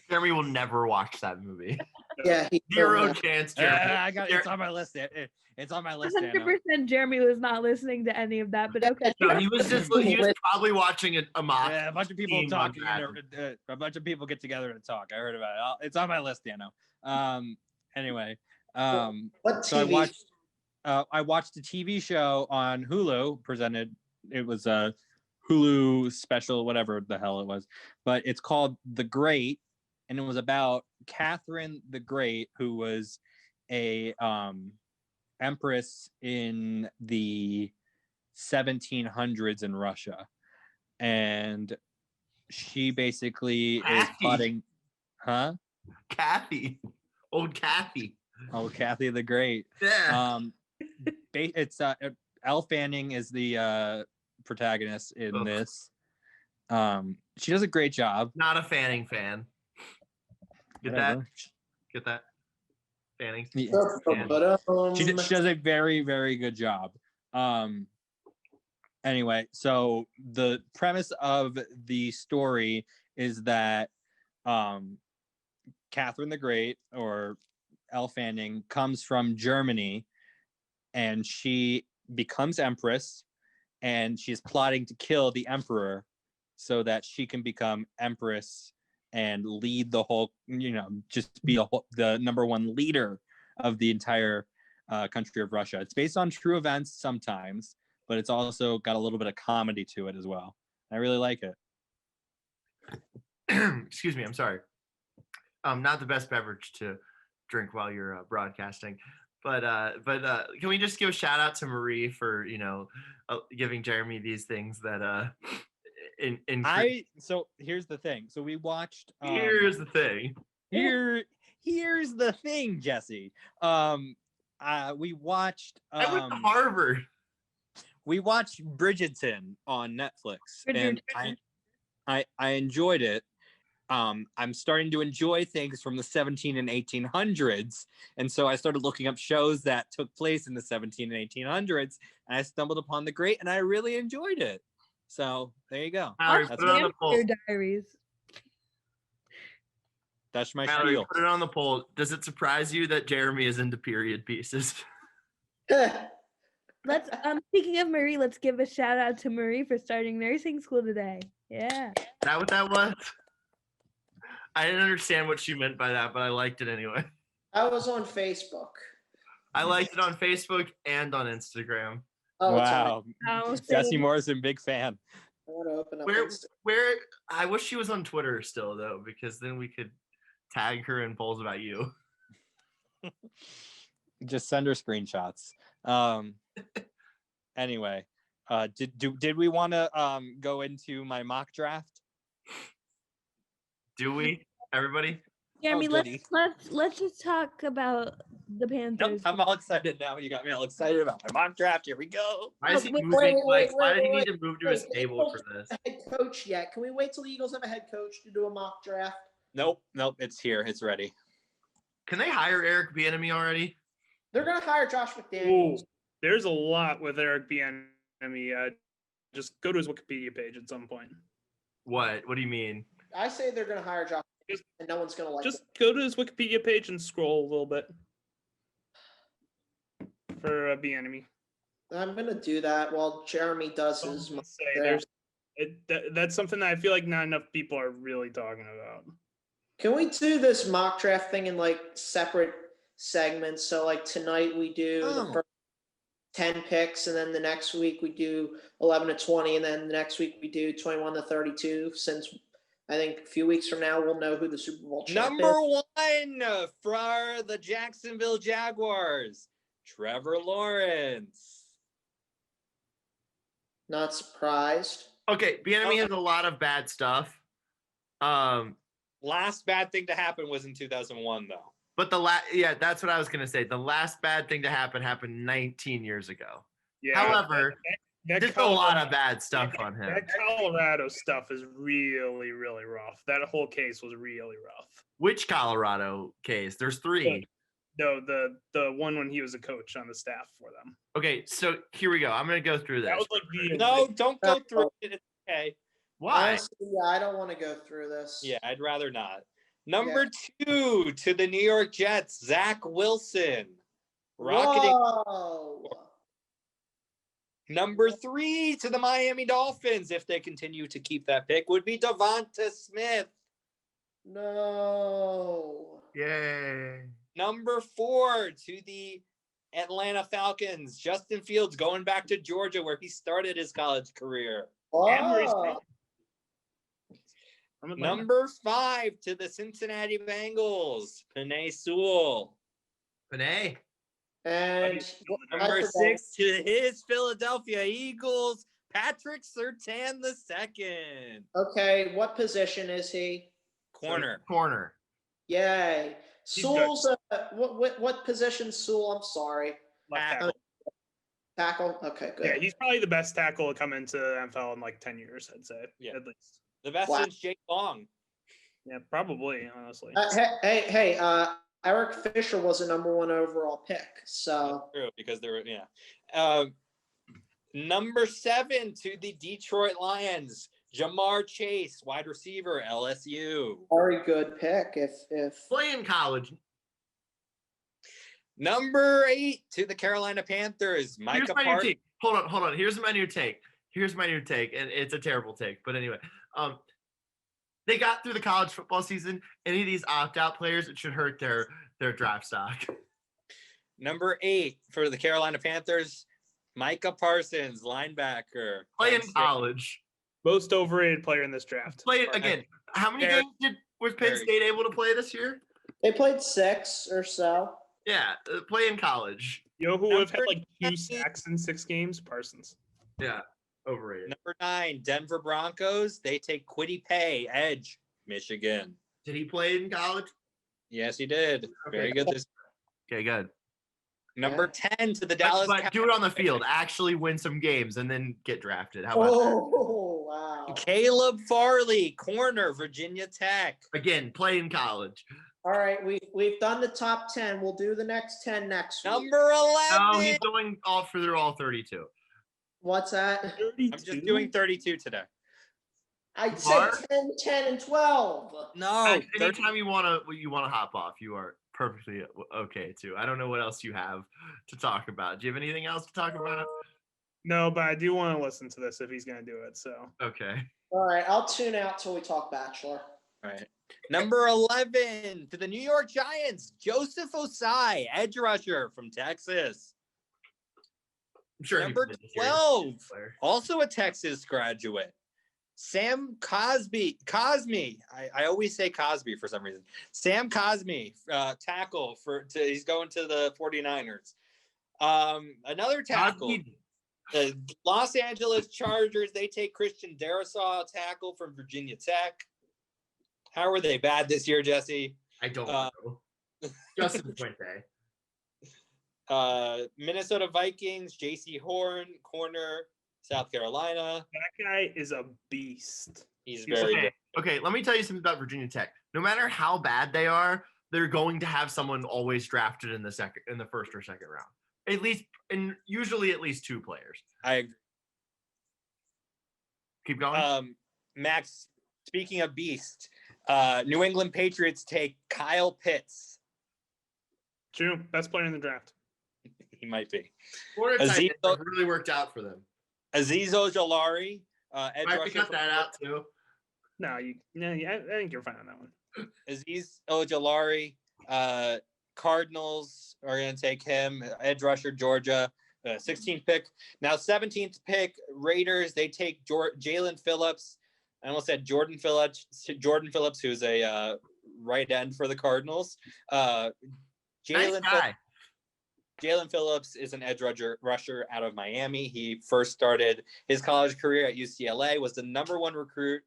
Jeremy will never watch that movie. Yeah, Zero chance, Jeremy. It's on my list. It's on my list. 100% Jeremy was not listening to any of that, but okay. No, he was probably watching a mock. Yeah, a bunch of people team talking. on A bunch of people get together to talk. I heard about it. It's on my list, Anyway, what so TV? I watched a TV show on Hulu presented. It was a Hulu special, whatever the hell it was, but it's called The Great, and it was about Catherine the Great, who was a empress in the 1700s in Russia, and she basically is plotting. Kathy, old Kathy. Oh, Kathy the Great. Yeah. It's Elle Fanning is the protagonist in this. She does a great job. Not a Fanning fan. Whatever. Get that? Fanning. Yeah. She does a very, very good job. Anyway, so the premise of the story is that Catherine the Great, or Elle Fanning, comes from Germany, and she becomes empress, and she's plotting to kill the emperor so that she can become empress and lead the whole, just be the number one leader of the entire country of Russia. It's based on true events sometimes, but it's also got a little bit of comedy to it as well. I really like it. Excuse me, I'm sorry. Not the best beverage to drink while you're broadcasting, but can we just give a shout out to Marie for giving Jeremy these things that So here's the thing. So we watched. Here's the thing. Here's the thing, Jesse. We watched. I went to Harvard. We watched Bridgerton on Netflix, and I enjoyed it. I'm starting to enjoy things from the 17 and 1800s, and so I started looking up shows that took place in the 17 and 1800s, and I stumbled upon The Great, and I really enjoyed it. So there you go. Mallory, put it on the poll. Diaries. That's my Mallory, spiel. put it on the poll. Does it surprise you that Jeremy is into period pieces? Let's speaking of Marie, let's give a shout out to Marie for starting nursing school today. Yeah. Is that what that was? I didn't understand what she meant by that, but I liked it anyway. I was on Facebook. I liked it on Facebook and on Instagram. Oh, wow. Jesse same. Morrison, big fan. I want to open up Instagram. Where I wish she was on Twitter still though, because then we could tag her in polls about you. Just send her screenshots. Anyway, did we want to go into my mock draft? Do we, everybody? Jeremy, let's just talk about the Panthers. I'm all excited now. You got me all excited about my mock draft. Here we go. Why is he moving? Wait, Why did he wait, need to move to his table for this? Head coach yet? Can we wait till the Eagles have a head coach to do a mock draft? Nope. It's here. It's ready. Can they hire Eric Bieniemy already? They're going to hire Josh McDaniels. Ooh, there's a lot with Eric Bieniemy. Just go to his Wikipedia page at some point. What do you mean? I say they're going to hire Josh McDaniels, and no one's going to like Just it. go to his Wikipedia page and scroll a little bit for Bieniemy. I'm going to do that while Jeremy does his. That's something that I feel like not enough people are really talking about. Can we do this mock draft thing in like separate segments? So like tonight we do the first 10 picks, and then the next week we do 11 to 20, and then the next week we do 21 to 32. Since I think a few weeks from now we'll know who the Super Bowl champ Number is. 1 for the Jacksonville Jaguars, Trevor Lawrence. Not surprised. Okay, Bieniemy has a lot of bad stuff. Last bad thing to happen was in 2001, though. But that's what I was gonna say. The last bad thing to happened 19 years ago. Yeah. However, there's a lot of bad stuff on him. That Colorado stuff is really, really rough. That whole case was really rough. Which Colorado case? There's 3. No, the one when he was a coach on the staff for them. Okay, so here we go. I'm gonna go through this. That was like No, don't go through it. It's okay. Why? Honestly, yeah, I don't want to go through this. Yeah, I'd rather not. Number 2 to the New York Jets, Zach Wilson. Rocketing. Whoa. Number 3 to the Miami Dolphins, if they continue to keep that pick, would be Devonta Smith. No. Yay. Number 4 to the Atlanta Falcons, Justin Fields, going back to Georgia where he started his college career. Oh. Number 5 to the Cincinnati Bengals, Penei Sewell. Penei. And Number 6 to his Philadelphia Eagles, Patrick Surtain II. Okay, what position is he? Corner. Yay. Sewell's what position, Sewell? I'm sorry. Left tackle. Tackle? Okay, good. Yeah, he's probably the best tackle to come into the NFL in like 10 years, I'd say. Yeah. At least. The best since Jake Long. Yeah, probably, honestly. Hey, Eric Fisher was a number 1 overall pick. So that's true, because they were, number 7 to the Detroit Lions, Jamar Chase, wide receiver, LSU. very good pick. If Play in college. Number 8 to the Carolina Panthers, Micah Here's my new Parsons. take. Hold on. Here's my new take, and it's a terrible take. But anyway, they got through the college football season. Any of these opt-out players, it should hurt their draft stock. Number 8 for the Carolina Panthers, Micah Parsons, linebacker. Play in college. Most overrated player in this draft. Play it again. How many games was Penn State able to play this year? they played 6 or so. Yeah, play in college. You know who would have had Number like 2 sacks in 6 games? Parsons. Yeah, overrated. Number 9, Denver Broncos. They take Kwity Paye, edge, Michigan. Did he play in college? Yes, he did. Okay. Very good. Okay, good. Number 10 to the Dallas But do it on the field. Actually win some games and then get drafted. How about Oh, wow. Caleb Farley, corner, Virginia Tech. that? Again, play in college. All right, we've done the top 10. We'll do the next 10 next week. Number 11. No, he's going through all 32. What's that? 32? I'm just doing 32 today. I said 10, 10, and 12. No. Anytime you wanna hop off, you are perfectly okay too. I don't know what else you have to talk about. Do you have anything else to talk about? No, but I do want to listen to this if he's going to do it. So Okay. All right, I'll tune out till we talk Bachelor. All right. Number 11 to the New York Giants, Joseph Osai, edge rusher from Texas. I'm sure. Number 12, also a Texas graduate, Sam Cosby. I always say Cosby for some reason. Sam Cosby, tackle he's going to the 49ers. Another tackle. The Los Angeles Chargers, they take Christian Darrisaw, tackle from Virginia Tech. How were they bad this year, Jesse? I don't know. Justin Fuente. Minnesota Vikings, J.C. Horn, corner, South Carolina. that guy is a beast. He's very good. Okay, let me tell you something about Virginia Tech. No matter how bad they are, they're going to have someone always drafted in the first or second round. At least, and usually at least 2 players. I agree. Keep going. Max, speaking of beast, New England Patriots take Kyle Pitts. True. Best player in the draft. He might be. Florida Titans really worked out for them. Azeez Ojulari, edge Might rusher. cut that out too. No, I think you're fine on that one. Azeez Ojulari, Cardinals are going to take him. Edge rusher, Georgia, 16th pick. Now 17th pick, Raiders. They take Jalen Phillips. I almost said Jordan Phillips. Jordan Phillips, who's a right end for the Cardinals. Nice guy. Jalen Phillips is an edge rusher out of Miami. He first started his college career at UCLA, was the #1 recruit,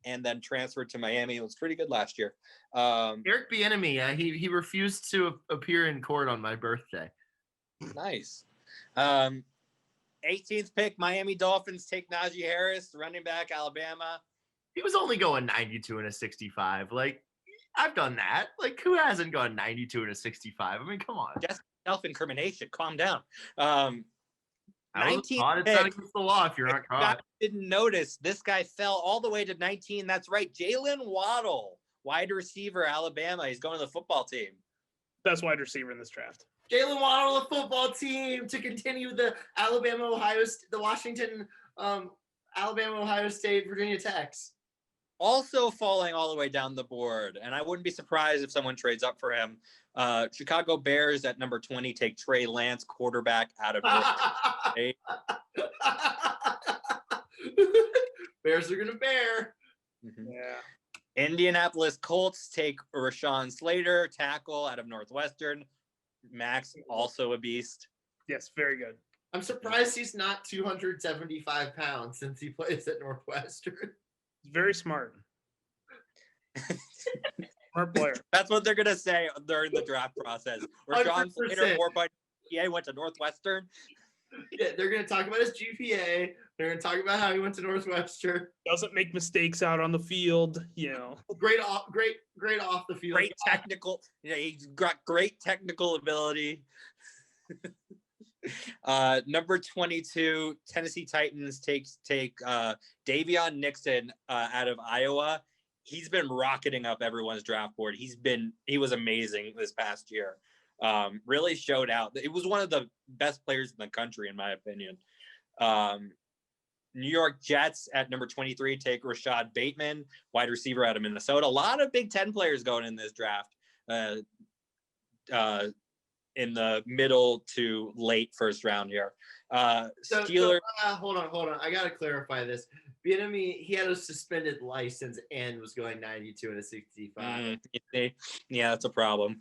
and then transferred to Miami. It was pretty good last year. Eric Bieniemy, he refused to appear in court on my birthday. Nice. 18th pick, Miami Dolphins take Najee Harris, running back, Alabama. He was only going 92 and a 65. Like, I've done that. Like, who hasn't gone 92 and a 65? I mean, come on. Just self-incrimination. Calm down. 19th It's not against the law if you're not caught. Didn't notice this guy fell all the way to 19. That's right. Jalen Waddle, wide receiver, Alabama. He's going to the football team. Best wide receiver in this draft. Jalen Waddle, the football team, to continue the Washington, Alabama, Ohio State, Virginia Techs. Also falling all the way down the board, and I wouldn't be surprised if someone trades up for him. Chicago Bears at number 20 take Trey Lance, quarterback out of North State. Bears are gonna bear. Mm-hmm. Yeah. Indianapolis Colts take Rashawn Slater, tackle out of Northwestern. Max, also a beast. Yes, very good. I'm surprised he's not 275 pounds since he plays at Northwestern. He's very smart. Smart player. That's what they're gonna say during the draft process. Rashawn Slater, 4.0 GPA, went to Northwestern. Yeah, they're gonna talk about his GPA. They're gonna talk about how he went to Northwestern. Doesn't make mistakes out on the field, you know. Great off the field. Great technical. Yeah, he's got great technical ability. Number 22, Tennessee Titans take Davion Nixon out of Iowa. He's been rocketing up everyone's draft board. He was amazing this past year. Really showed out. It was one of the best players in the country, in my opinion. New York Jets at number 23 take Rashad Bateman, wide receiver out of Minnesota. A lot of Big Ten players going in this draft. In the middle to late first round here. Steelers. Hold on. I got to clarify this. Bieniemy, he had a suspended license and was going 92 and a 65. Yeah, that's a problem.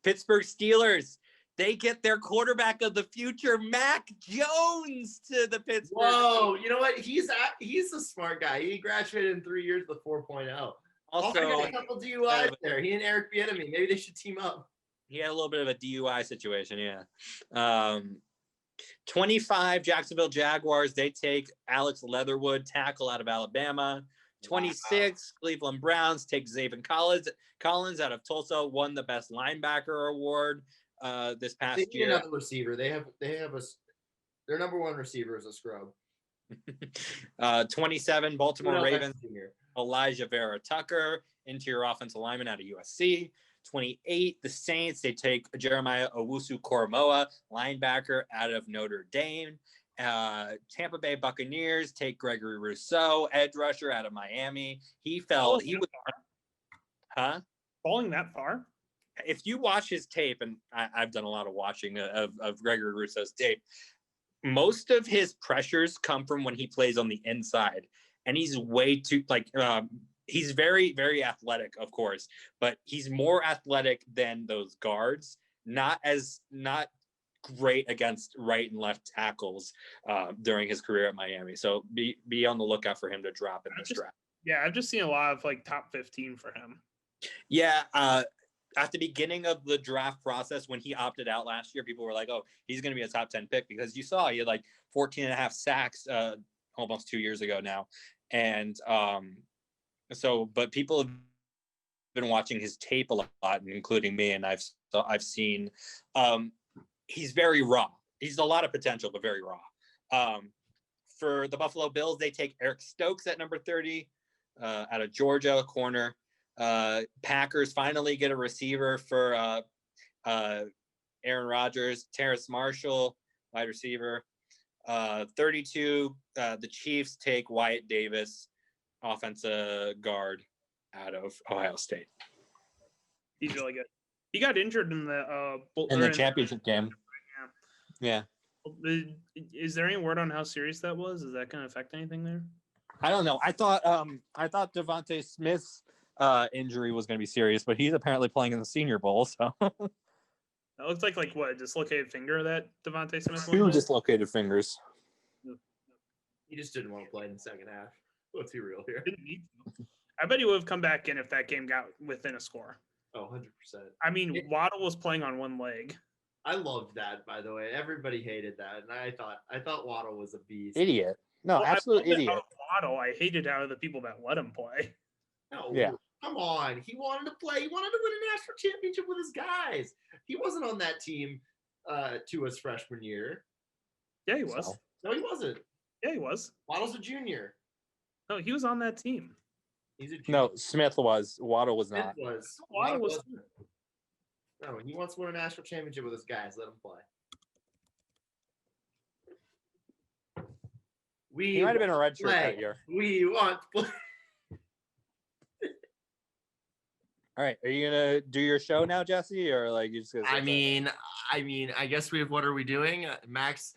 Pittsburgh Steelers, they get their quarterback of the future, Mac Jones, to the Pittsburgh. Whoa, you know what? He's a smart guy. He graduated in 3 years with 4.0. Also, got a couple DUIs there. He and Eric Bieniemy, maybe they should team up. He had a little bit of a DUI situation, yeah. 25, Jacksonville Jaguars, they take Alex Leatherwood, tackle out of Alabama. 26, Cleveland Browns take Zaven Collins out of Tulsa, won the best linebacker award this past year. They need another receiver. They have their number 1 receiver is a scrub. 27, Baltimore Ravens, Elijah Vera Tucker, interior offensive lineman out of USC. 28, the Saints, they take Jeremiah Owusu-Koramoah, linebacker out of Notre Dame. Tampa Bay Buccaneers take Gregory Rousseau, edge rusher out of Miami. Falling that far? If you watch his tape, and I've done a lot of watching of Gregory Rousseau's tape, most of his pressures come from when he plays on the inside. And he's way too, he's very, very athletic, of course, but he's more athletic than those guards. Not great against right and left tackles during his career at Miami. So be on the lookout for him to drop in this draft. Yeah, I've just seen a lot of top 15 for him. Yeah, at the beginning of the draft process, when he opted out last year, people were like, "Oh, he's going to be a top 10 pick," because you saw he had 14 and a half sacks almost 2 years ago now, and But people have been watching his tape a lot, including me, and I've seen he's very raw. He's a lot of potential, but very raw. For the Buffalo Bills, they take Eric Stokes at number 30 out of Georgia, corner. Packers finally get a receiver for Aaron Rodgers. Terrace Marshall, wide receiver. 32, the Chiefs take Wyatt Davis, offensive guard out of Ohio State. He's really good. He got injured in the championship game. Yeah. Is there any word on how serious that was? Is that going to affect anything there? I don't know. I thought Devontae Smith's injury was going to be serious, but he's apparently playing in the Senior Bowl. So that looks like what, a dislocated finger that Devontae Smith. Two dislocated fingers. He just didn't want to play in the second half. Let's be real here. I bet he would have come back in if that game got within a score. Oh, 100%. I mean, Waddle was playing on one leg. I loved that, by the way. Everybody hated that, and I thought Waddle was a beast. Idiot. No, absolute idiot. Waddle. I hated how the people that let him play. No, yeah. Come on. He wanted to play. He wanted to win a national championship with his guys. He wasn't on that team to his freshman year. Yeah, he was. No, he wasn't. Yeah, he was. Waddle's a junior. No, he was on that team. He's a junior. No, Smith was. Waddle was not. Waddle was. No, he wants to win a national championship with his guys. Let him play. He might have been a red shirt that year. We want to play. All right, are you gonna do your show now, Jesse, or like you just? Gonna I mean, I guess what are we doing, Max?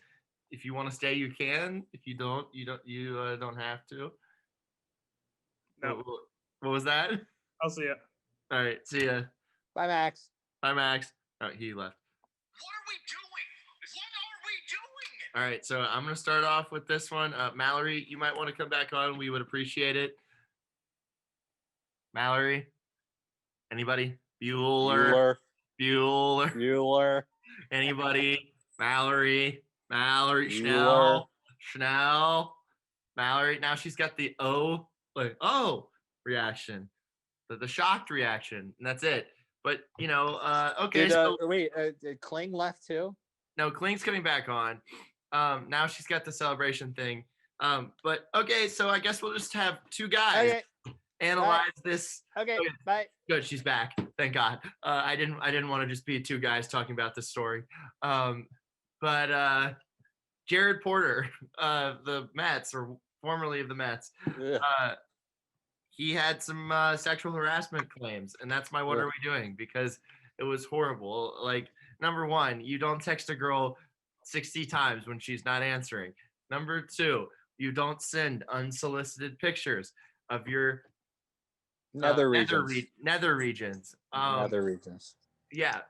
If you want to stay, you can. If you don't, you don't have to. No. What was that? I'll see ya. All right, see ya. Bye, Max. Bye, Max. Oh, he left. What are we doing? What are we doing? All right, so I'm gonna start off with this one. Mallory, you might want to come back on. We would appreciate it. Mallory, anybody? Bueller. Anybody? Mallory, Schnell. Mallory. Now she's got the reaction, the shocked reaction, and that's it. But okay. Did Kling left too? No, Kling's coming back on. Now she's got the celebration thing. But okay, so I guess we'll just have two guys analyze this. Okay, bye. Good, she's back. Thank God. I didn't want to just be two guys talking about this story. But Jared Porter, the Mets, or formerly of the Mets, he had some sexual harassment claims, and that's my what are we doing? Because it was horrible. Like, number one, you don't text a girl 60 times when she's not answering. Number two, you don't send unsolicited pictures of your nether regions. Yeah,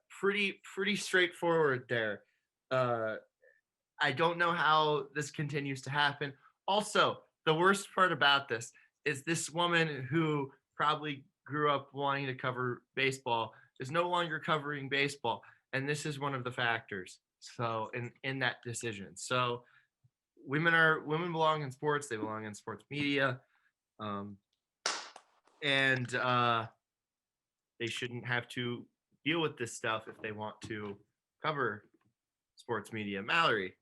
pretty straightforward there. I don't know how this continues to happen. Also, the worst part about this is this woman who probably grew up wanting to cover baseball is no longer covering baseball, and this is one of the factors. So in that decision, so women belong in sports. They belong in sports media, and they shouldn't have to deal with this stuff if they want to cover sports media. Mallory.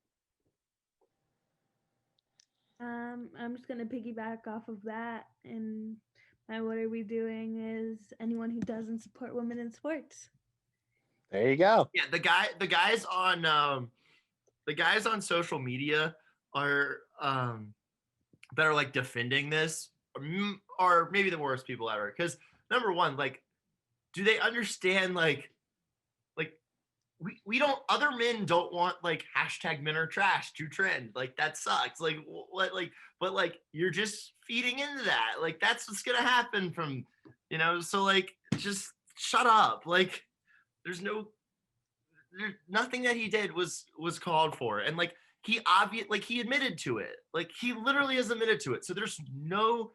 I'm just gonna piggyback off of that, and my what are we doing is anyone who doesn't support women in sports. There you go. Yeah, the guys on social media are that are like defending this are maybe the worst people ever. Because number one, like, do they understand like we don't, other men don't want like hashtag men are trash to trend. Like, that sucks. Like, what, like, but like, you're just feeding into that. Like, that's what's gonna happen from, so like, just shut up. Like, there's nothing that he did was called for. And like, he admitted to it. Like, he literally has admitted to it. So there's no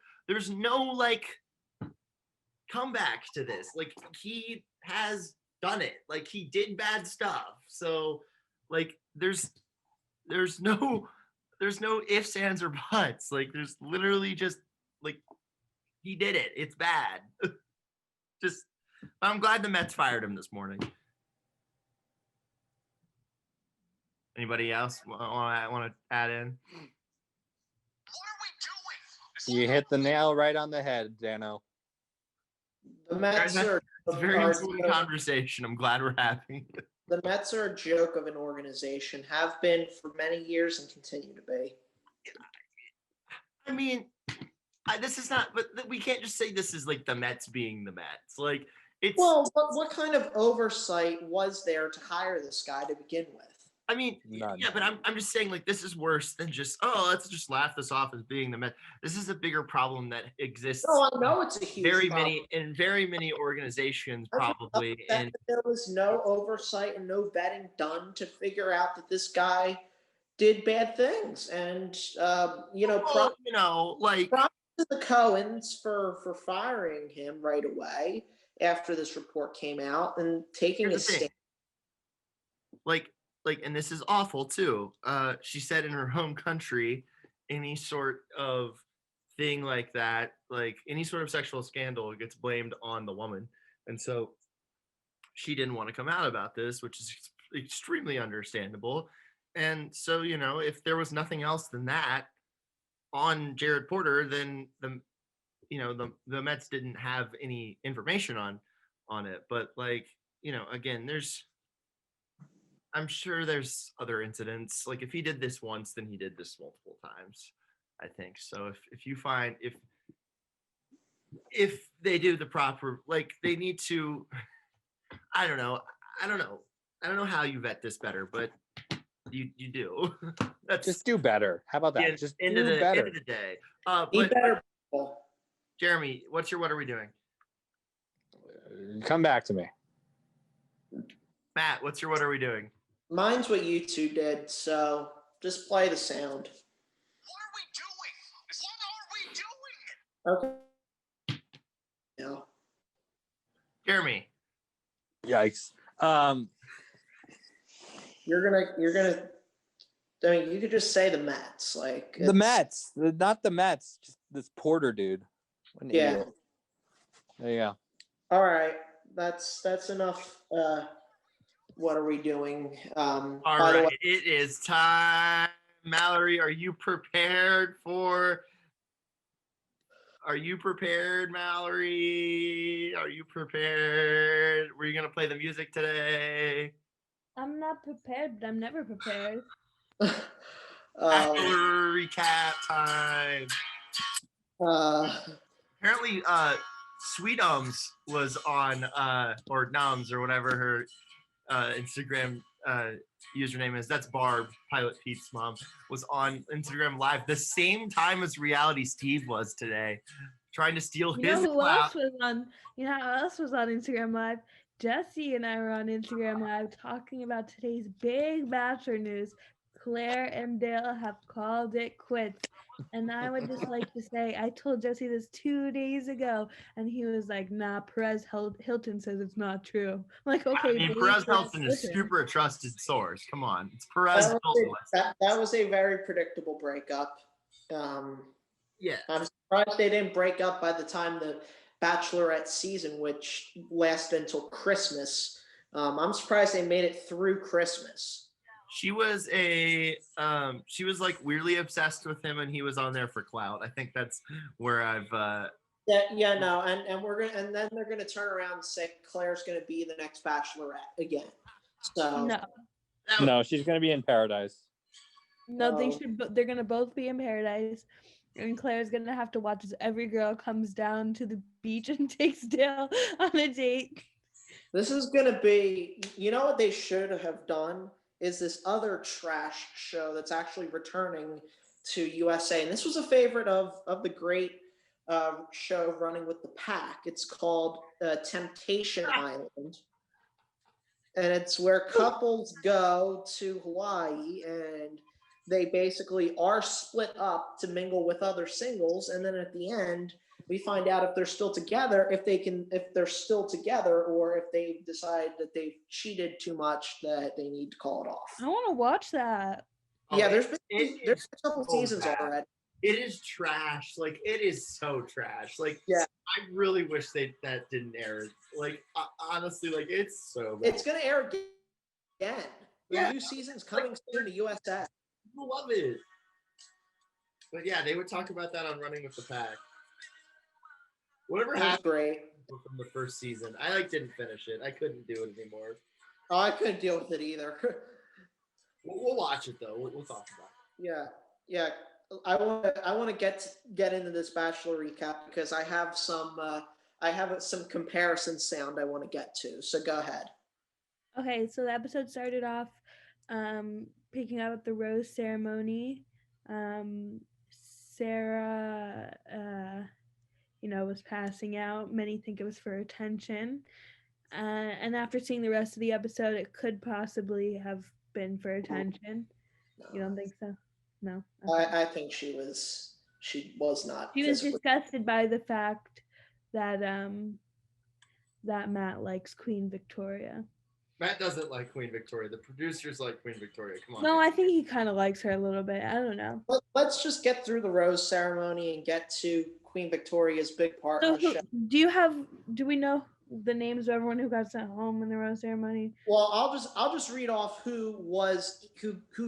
like comeback to this. Like, he has done it. Like, he did bad stuff. So like, there's no ifs, ands, or buts. Like, there's literally just like he did it. It's bad. Just, I'm glad the Mets fired him this morning. Anybody else want to add in? You hit the nail right on the head, Dano. The Mets are It's a very important conversation. I'm glad we're having it. The Mets are a joke of an organization, have been for many years and continue to be. I mean, this is not, but we can't just say this is like the Mets being the Mets. Like, it's. Well, what kind of oversight was there to hire this guy to begin with? I mean, None. yeah, but I'm just saying, like, this is worse than just, oh, let's just laugh this off as being the Mets. This is a bigger problem that exists. No, I know it's a huge problem. Very many organizations probably. And there was no oversight and no vetting done to figure out that this guy did bad things. And props to the Cohens for firing him right away after this report came out and taking a stand. And this is awful too. She said in her home country, any sort of thing like that, like any sort of sexual scandal gets blamed on the woman. And so she didn't want to come out about this, which is extremely understandable. And so, if there was nothing else than that on Jared Porter, then the Mets didn't have any information on it. But again, I'm sure there's other incidents. Like if he did this once, then he did this multiple times, I think. So if you find, if they do the proper, they need to, I don't know how you vet this better, but you do. That's just do better. How about that? Just end do better. End of the day. Jeremy, what are we doing? Come back to me. Matt, what are we doing? Mine's what you two did, so just play the sound. What are we doing? Okay. No. Jeremy. Yikes. You're gonna. I mean, you could just say the Mets, the Mets, not the Mets, just this Porter dude. Yeah. Idiot. There you go. All right, that's enough. What are we doing? All right, it is time. Mallory, are you prepared, Mallory? Are you prepared? Were you going to play the music today? I'm not prepared, but I'm never prepared. Bachelor recap time. Apparently, Sweet was on, or Nums or whatever her Instagram username is. That's Barb, Pilot Pete's mom, was on Instagram Live the same time as Reality Steve was today, trying to steal his who clout. else was on? You know who else was on Instagram Live? Jesse and I were on Instagram Live talking about today's big Bachelor news. Claire and Dale have called it quits. And I would just like to say, I told Jesse this 2 days ago, and he was like, nah, Perez Hilton says it's not true. I'm like, okay. I mean, Perez Hilton is super a trusted source. Come on. It's Perez Hilton. That was a very predictable breakup. Yeah. I'm surprised they didn't break up by the time the Bachelorette season, which lasted until Christmas. I'm surprised they made it through Christmas. She was like weirdly obsessed with him, and he was on there for clout. I think that's where I've and then they're gonna turn around and say Claire's gonna be the next Bachelorette again. So no, she's gonna be in Paradise. No, they're gonna both be in Paradise, and Claire's gonna have to watch as every girl comes down to the beach and takes Dale on a date. This is gonna be, what they should have done is this other trash show that's actually returning to USA. And this was a favorite of the great show Running with the Pack. It's called Temptation Island. And it's where couples go to Hawaii and they basically are split up to mingle with other singles. And then at the end, we find out if they're still together, if they're still together, or if they decide that they've cheated too much that they need to call it off. I want to watch that. Yeah, there's a couple seasons already. It is trash. Like, it is so trash. Like, Yeah. I really wish that didn't air. Like, honestly, like, it's so bad. It's gonna air again. The Yeah. new season's coming soon to USA. People love it. But yeah, they would talk about that on Running with the Pack. Whatever That's happened great. from the first season, I didn't finish it. I couldn't do it anymore. Oh, I couldn't deal with it either. We'll watch it though. We'll talk about it. Yeah. I want to get into this Bachelor recap because I have some comparison sound I want to get to. So go ahead. Okay, so the episode started off picking up at the rose ceremony. Sarah was passing out. Many think it was for attention. And after seeing the rest of the episode, it could possibly have been for attention. No. You don't think so? No. Okay. I think she was not. She was disgusted by the fact that that Matt likes Queen Victoria. Matt doesn't like Queen Victoria. The producers like Queen Victoria. Come on. No, I think he kind of likes her a little bit. I don't know. Let's just get through the rose ceremony and get to Queen Victoria's big part. So do we know the names of everyone who got sent home in the rose ceremony? Well, I'll just read off who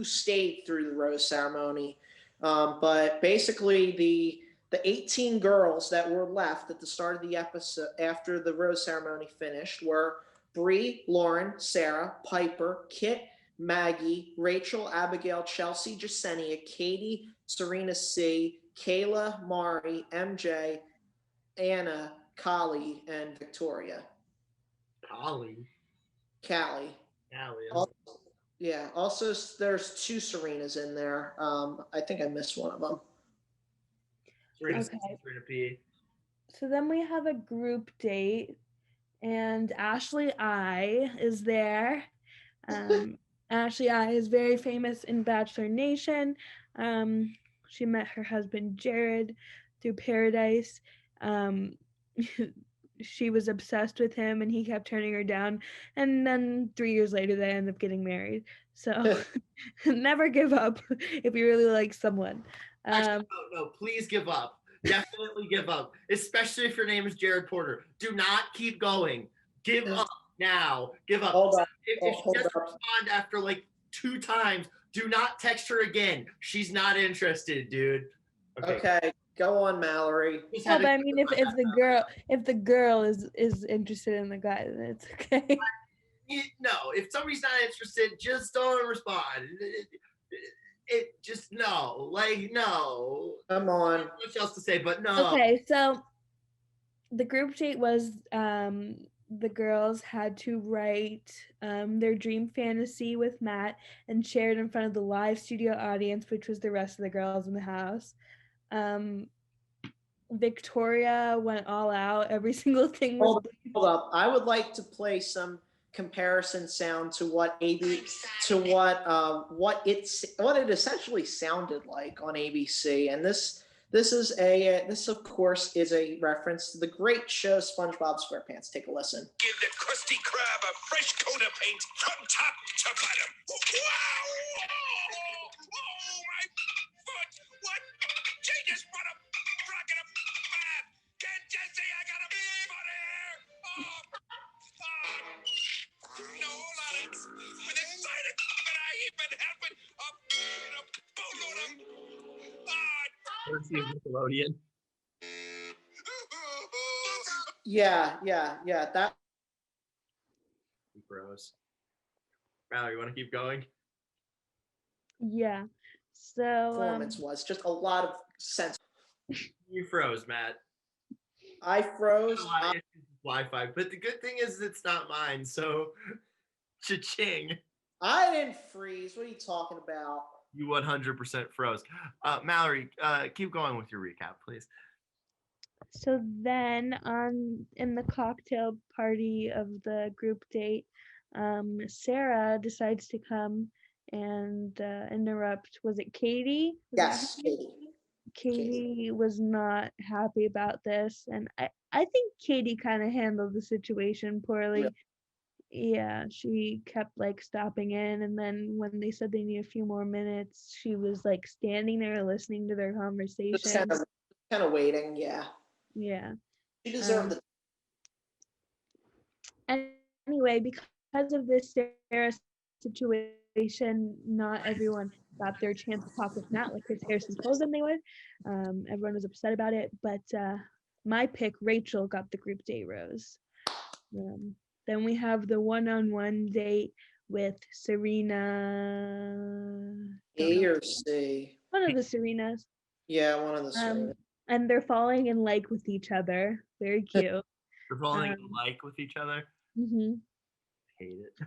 stayed through the rose ceremony. But basically the 18 girls that were left at the start of the episode after the rose ceremony finished were Bree, Lauren, Sarah, Piper, Kit, Maggie, Rachel, Abigail, Chelsea, Jasenia, Katie, Serena C, Kayla, Mari, MJ, Anna, Kali, and Victoria. Callie. Also, there's 2 Serenas in there. I think I missed one of them. Serena P. So then we have a group date, and Ashley I is there. Ashley I is very famous in Bachelor Nation. She met her husband Jared through Paradise. She was obsessed with him and he kept turning her down, and then 3 years later they end up getting married. So never give up if you really like someone. Actually, no, please give up. Definitely give up, especially if your name is Jared Porter. Do not keep going. Give up now. Give up. Hold on. If she doesn't respond after like 2 times, do not text her again. She's not interested, dude. Okay. Go on, Mallory. No, but I mean, if the girl is interested in the guy, then it's okay. No, if somebody's not interested, just don't respond. It just no. Come on. Much else to say, but no. Okay, so the group date was the girls had to write their dream fantasy with Matt and share it in front of the live studio audience, which was the rest of the girls in the house. Victoria went all out. Every single thing was. Hold up. I would like to play some comparison sound to what it essentially sounded like on ABC, and this of course is a reference to the great show SpongeBob SquarePants. Take a listen. Give the Krusty Krab a fresh coat of paint from top to bottom. Wow! Oh my foot! What? She just put a rock in a bath. Can't you see I got a foot here? No, Alex. With a side of that I even have it up in a boatload of. Nickelodeon. Yeah. That. Gross. Mallory, you want to keep going? Yeah. So Performance was just a lot of sense. You froze, Matt. I froze. Wi-Fi, but the good thing is it's not mine. So, cha-ching. I didn't freeze. What are you talking about? You 100% froze. Mallory, keep going with your recap, please. So then in the cocktail party of the group date, Sarah decides to come and interrupt. Was it Katie? Yes, Katie. Katie was not happy about this, and I think Katie kind of handled the situation poorly. Yeah, she kept like stopping in, and then when they said they need a few more minutes, she was like standing there listening to their Just conversation. kind of waiting. Yeah, Yeah. she deserved it. Anyway, because of this Sarah situation, not everyone got their chance to talk with Matt like Chris Harrison told them they would. Everyone was upset about it, but my pick, Rachel, got the group date rose. Then we have the one-on-one date with Serena. A or C? One of the Serenas. Yeah, one of the Serenas. And they're falling in like with each other. Very cute. They're falling in like with each other. Mm-hmm. Hate it.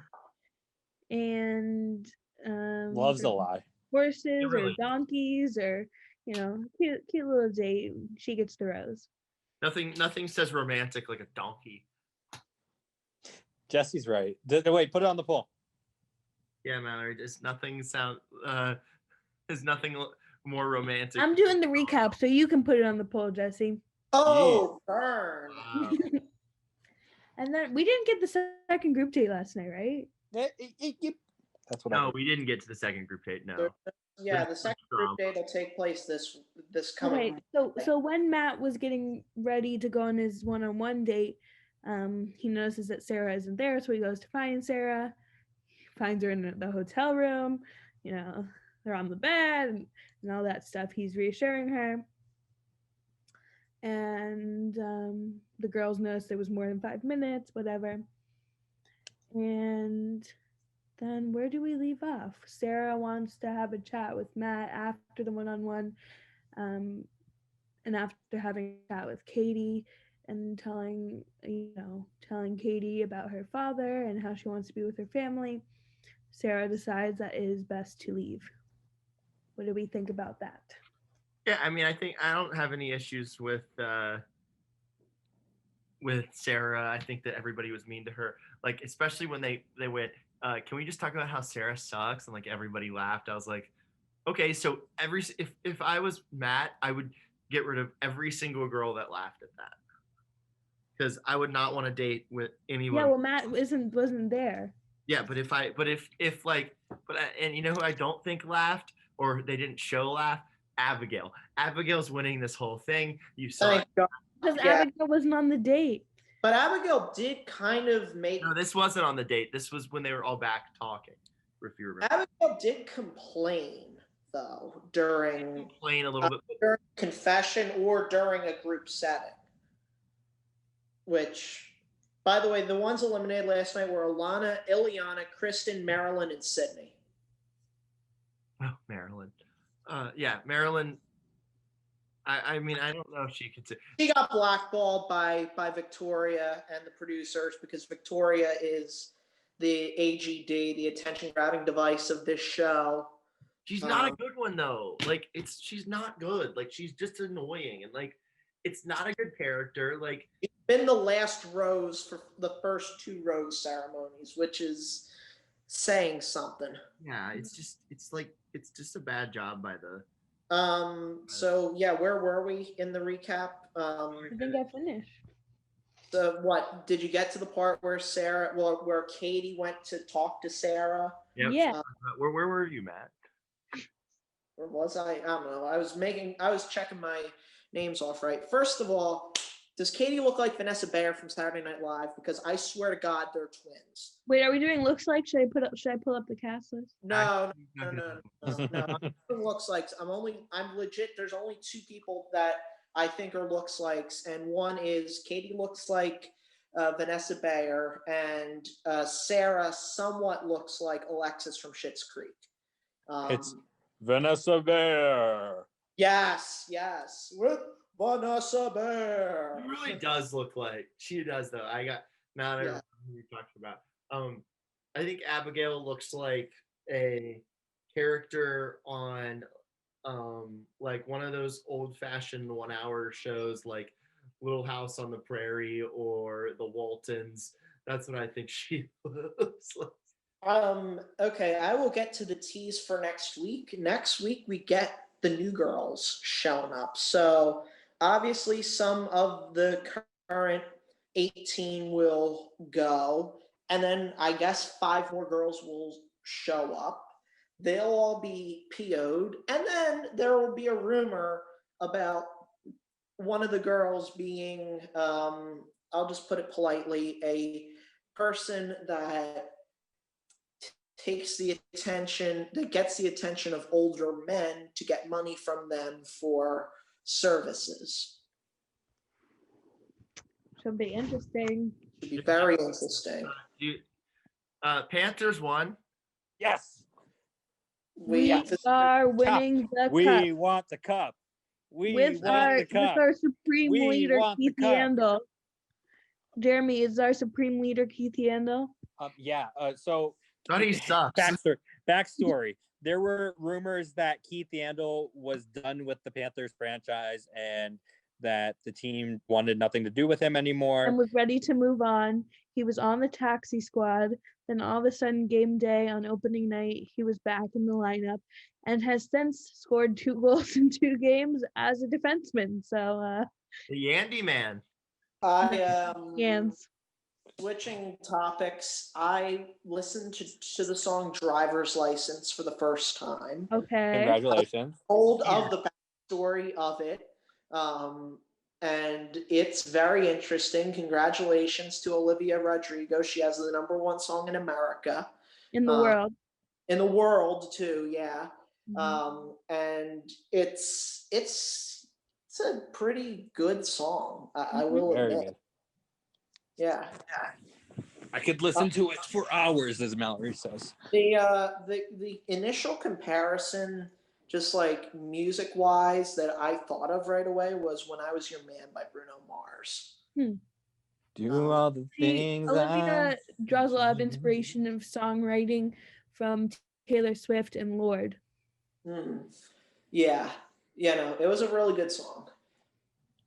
And Love's a lie. Horses really or donkeys or cute little date. She gets the rose. Nothing says romantic like a donkey. Jesse's right. Wait, put it on the poll. Yeah, Mallory. There's nothing more romantic. I'm doing the recap, so you can put it on the poll, Jesse. Oh, burn. Wow. And then we didn't get the second group date last night, right? That's what. No, we didn't get to the second group date. No. Yeah, the second group date will take place this coming. Okay, so when Matt was getting ready to go on his one-on-one date, he notices that Sarah isn't there, so he goes to find Sarah. He finds her in the hotel room. They're on the bed and all that stuff. He's reassuring her. And the girls noticed it was more than 5 minutes, whatever. And then where do we leave off? Sarah wants to have a chat with Matt after the one-on-one, and after having a chat with Katie and telling Katie about her father and how she wants to be with her family, Sarah decides that it is best to leave. What do we think about that? Yeah, I mean, I think I don't have any issues with Sarah. I think that everybody was mean to her, like especially when they went. Can we just talk about how Sarah sucks? And like everybody laughed. I was like, okay, so if I was Matt, I would get rid of every single girl that laughed at that, because I would not want to date with anyone. Yeah, well, Matt wasn't there. Yeah, but and you know who I don't think laughed or they didn't show laugh? Abigail. Abigail's winning this whole thing. You saw it. Because Abigail wasn't on the date. But Abigail did kind of make. No, this wasn't on the date. This was when they were all back talking. If you remember. Abigail did complain though during a little bit during confession or during a group setting. Which, by the way, the ones eliminated last night were Alana, Ileana, Kristen, Marilyn, and Sydney. Oh, Marilyn. Yeah, Marilyn. I mean, I don't know if she could say. She got blackballed by Victoria and the producers because Victoria is the AGD, the attention-grabbing device of this show. She's not a good one though. Like she's not good. Like she's just annoying and like it's not a good character. Like it's been the last rose for the first two rose ceremonies, which is saying something. Yeah, it's just a bad job by the. So yeah, where were we in the recap? I think I finished. So what did you get to the part where where Katie went to talk to Sarah? Yep. Yeah. Where were you, Matt? Where was I? I don't know. I was checking my names off right. First of all, does Katie look like Vanessa Bayer from Saturday Night Live? Because I swear to God, they're twins. Wait, are we doing looks like? Should I pull up the cast list? No. Looks like I'm legit. There's only two people that I think are looks likes, and one is Katie looks like Vanessa Bayer, and Sarah somewhat looks like Alexis from Schitt's Creek. It's Vanessa Bayer. Yes, with Vanessa Bayer. She really does look like she does though. Now that I remember who we talked about. I think Abigail looks like a character on like one of those old-fashioned 1 hour shows like Little House on the Prairie or The Waltons. That's what I think she looks like. Okay, I will get to the tease for next week. Next week we get the new girls showing up. So obviously some of the current 18 will go, and then I guess 5 more girls will show up. They'll all be PO'd, and then there will be a rumor about one of the girls being, I'll just put it politely, a person that gets the attention of older men to get money from them for services. Should be interesting. Should be very interesting. Panthers won. Yes. We are winning the cup. We want the cup. With our supreme leader Keith Yandel. Jeremy, is our supreme leader Keith Yandel? So he sucks. Backstory. There were rumors that Keith Yandel was done with the Panthers franchise and that the team wanted nothing to do with him anymore. And was ready to move on. He was on the taxi squad. Then all of a sudden, game day on opening night, he was back in the lineup and has since scored 2 goals in 2 games as a defenseman. So, the Yandy man. Switching topics, I listened to the song Driver's License for the first time. Okay. Congratulations. I told of the backstory of it. And it's very interesting. Congratulations to Olivia Rodrigo. She has the #1 song in America. In the world. In the world too, yeah. Mm-hmm. And it's a pretty good song. I will admit. Good. Yeah. I could listen to it for hours, as Mallory says. The initial comparison, just like music wise, that I thought of right away was When I Was Your Man by Bruno Mars. Do all the things. Olivia draws a lot of inspiration of songwriting from Taylor Swift and Lorde. Yeah. No, it was a really good song.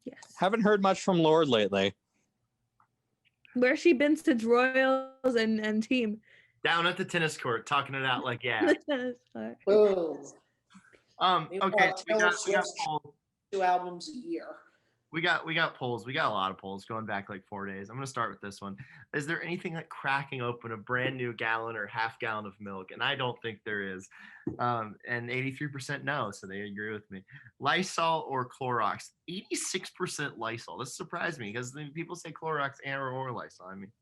Yes. Haven't heard much from Lorde lately. Where's she been since Royals and team? Down at the tennis court, talking it out like, yeah. Boom. Okay, so we got polls. 2 albums a year. We got polls. We got a lot of polls going back like 4 days. I'm gonna start with this one. Is there anything like cracking open a brand new gallon or half gallon of milk? And I don't think there is. And 83% no, so they agree with me. Lysol or Clorox? 86% Lysol. This surprised me because people say Clorox and or Lysol. I mean,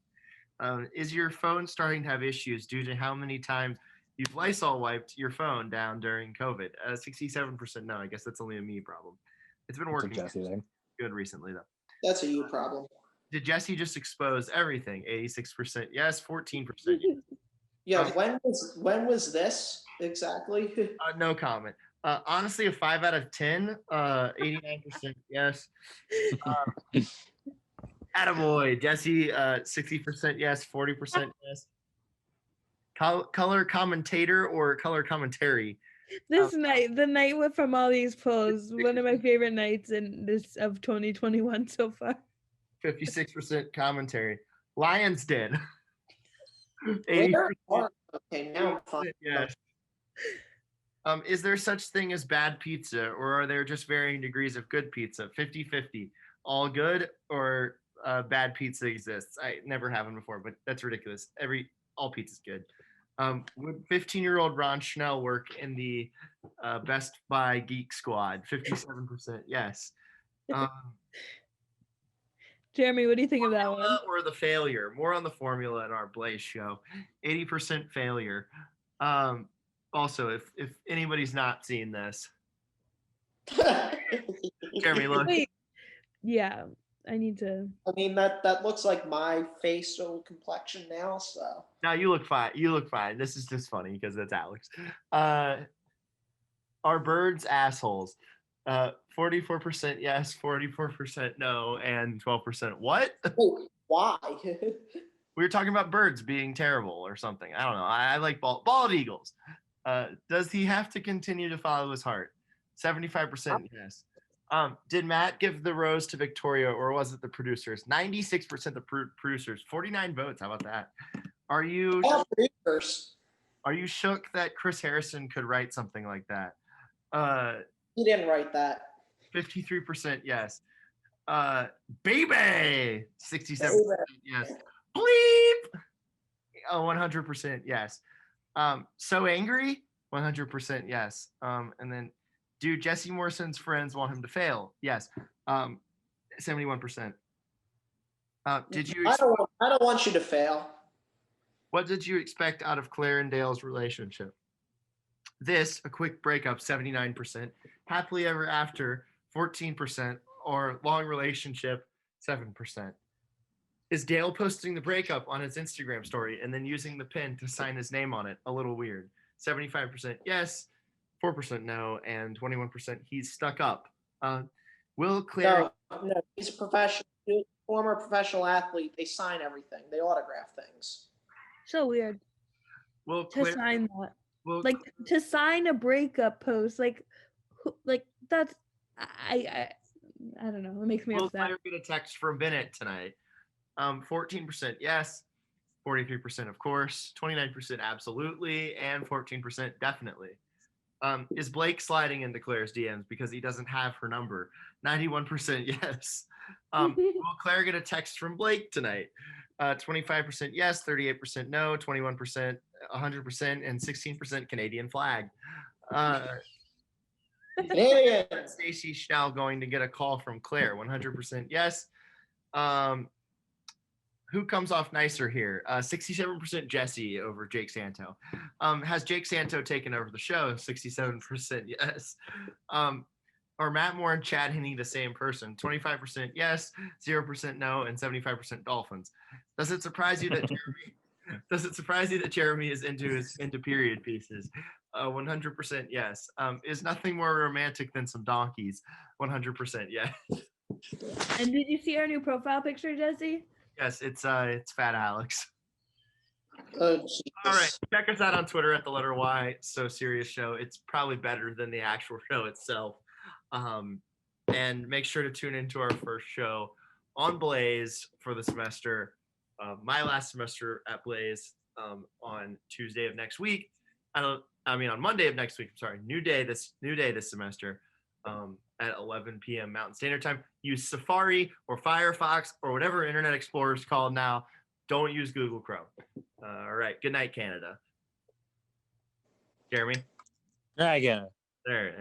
is your phone starting to have issues due to how many times you've Lysol wiped your phone down during COVID? 67% no. I guess that's only a me problem. It's been working good recently though. That's a you problem. Did Jesse just expose everything? 86% yes, 14% yeah. When was this exactly? No comment. Honestly, a 5 out of 10. 89% yes. Attaboy. Jesse, 60% yes, 40% yes. Color commentator or color commentary? This night, the night from all these polls, one of my favorite nights in this of 2021 so far. 56% commentary. Lions Den. Okay, now yes. Is there such thing as bad pizza, or are there just varying degrees of good pizza? 50-50. All good or bad pizza exists. I never have them before, but that's ridiculous. All pizza's good. Would 15-year-old Ron Schnell work in the Best Buy Geek Squad? 57% yes. Jeremy, what do you think of that one? Or the failure? More on the formula in our Blaze show. 80% failure. Also, if anybody's not seen this, Jeremy, look. Wait. Yeah, I need to. I mean, that looks like my facial complexion now, so. No, you look fine. You look fine. This is just funny because that's Alex. Are birds assholes? 44% yes, 44% no, and 12% what? Oh, why? We were talking about birds being terrible or something. I don't know. I like bald eagles. Does he have to continue to follow his heart? 75% yes. Did Matt give the rose to Victoria, or was it the producers? 96% the producers, 49 votes. How about that? Are you shook that Chris Harrison could write something like that? He didn't write that. 53% yes. Baby, 67% yes. Bleep. 100% yes. So angry, 100% yes. And then, do Jesse Morrison's friends want him to fail? Yes. 71%. Did you? I don't want you to fail. What did you expect out of Claire and Dale's relationship? This, a quick breakup, 79%. Happily ever after, 14%. Or long relationship, 7%. Is Dale posting the breakup on his Instagram story and then using the pin to sign his name on it? A little weird. 75% yes, 4% no, and 21% he's stuck up. Will Claire? No, he's a professional, former professional athlete. They sign everything. They autograph things. So weird. Will To Claire? sign that, Will, like to sign a breakup post, like that's I don't know. It makes me will upset. Claire get a text from Bennett tonight? 14% yes, 43% of course, 29% absolutely, and 14% definitely. Is Blake sliding into Claire's DMs because he doesn't have her number? 91% yes. Will Claire get a text from Blake tonight? 25% yes, 38% no, 21%, 100%, and 16% Canadian flag. Canadian. Stacey Schnell going to get a call from Claire? 100% yes. Who comes off nicer here? 67% Jesse over Jake Santo. Has Jake Santo taken over the show? 67% yes. Are Matt Moore and Chad Henne the same person? 25% yes, 0% no, and 75% Dolphins. Does it surprise you that Jeremy is into period pieces? 100% yes. Is nothing more romantic than some donkeys? 100% yes. And did you see our new profile picture, Jesse? Yes, it's Fat Alex. Oh, all right, check us out on Twitter at the letter Y So Serious Show. It's probably better than the actual show itself. And make sure to tune into our first show on Blaze for the semester. My last semester at Blaze on Tuesday of next week. On Monday of next week. I'm sorry. New day this semester. At 11 p.m. Mountain Standard Time. Use Safari or Firefox or whatever Internet Explorer is called now. Don't use Google Chrome. All right. Good night, Canada. Jeremy? All right, again. There.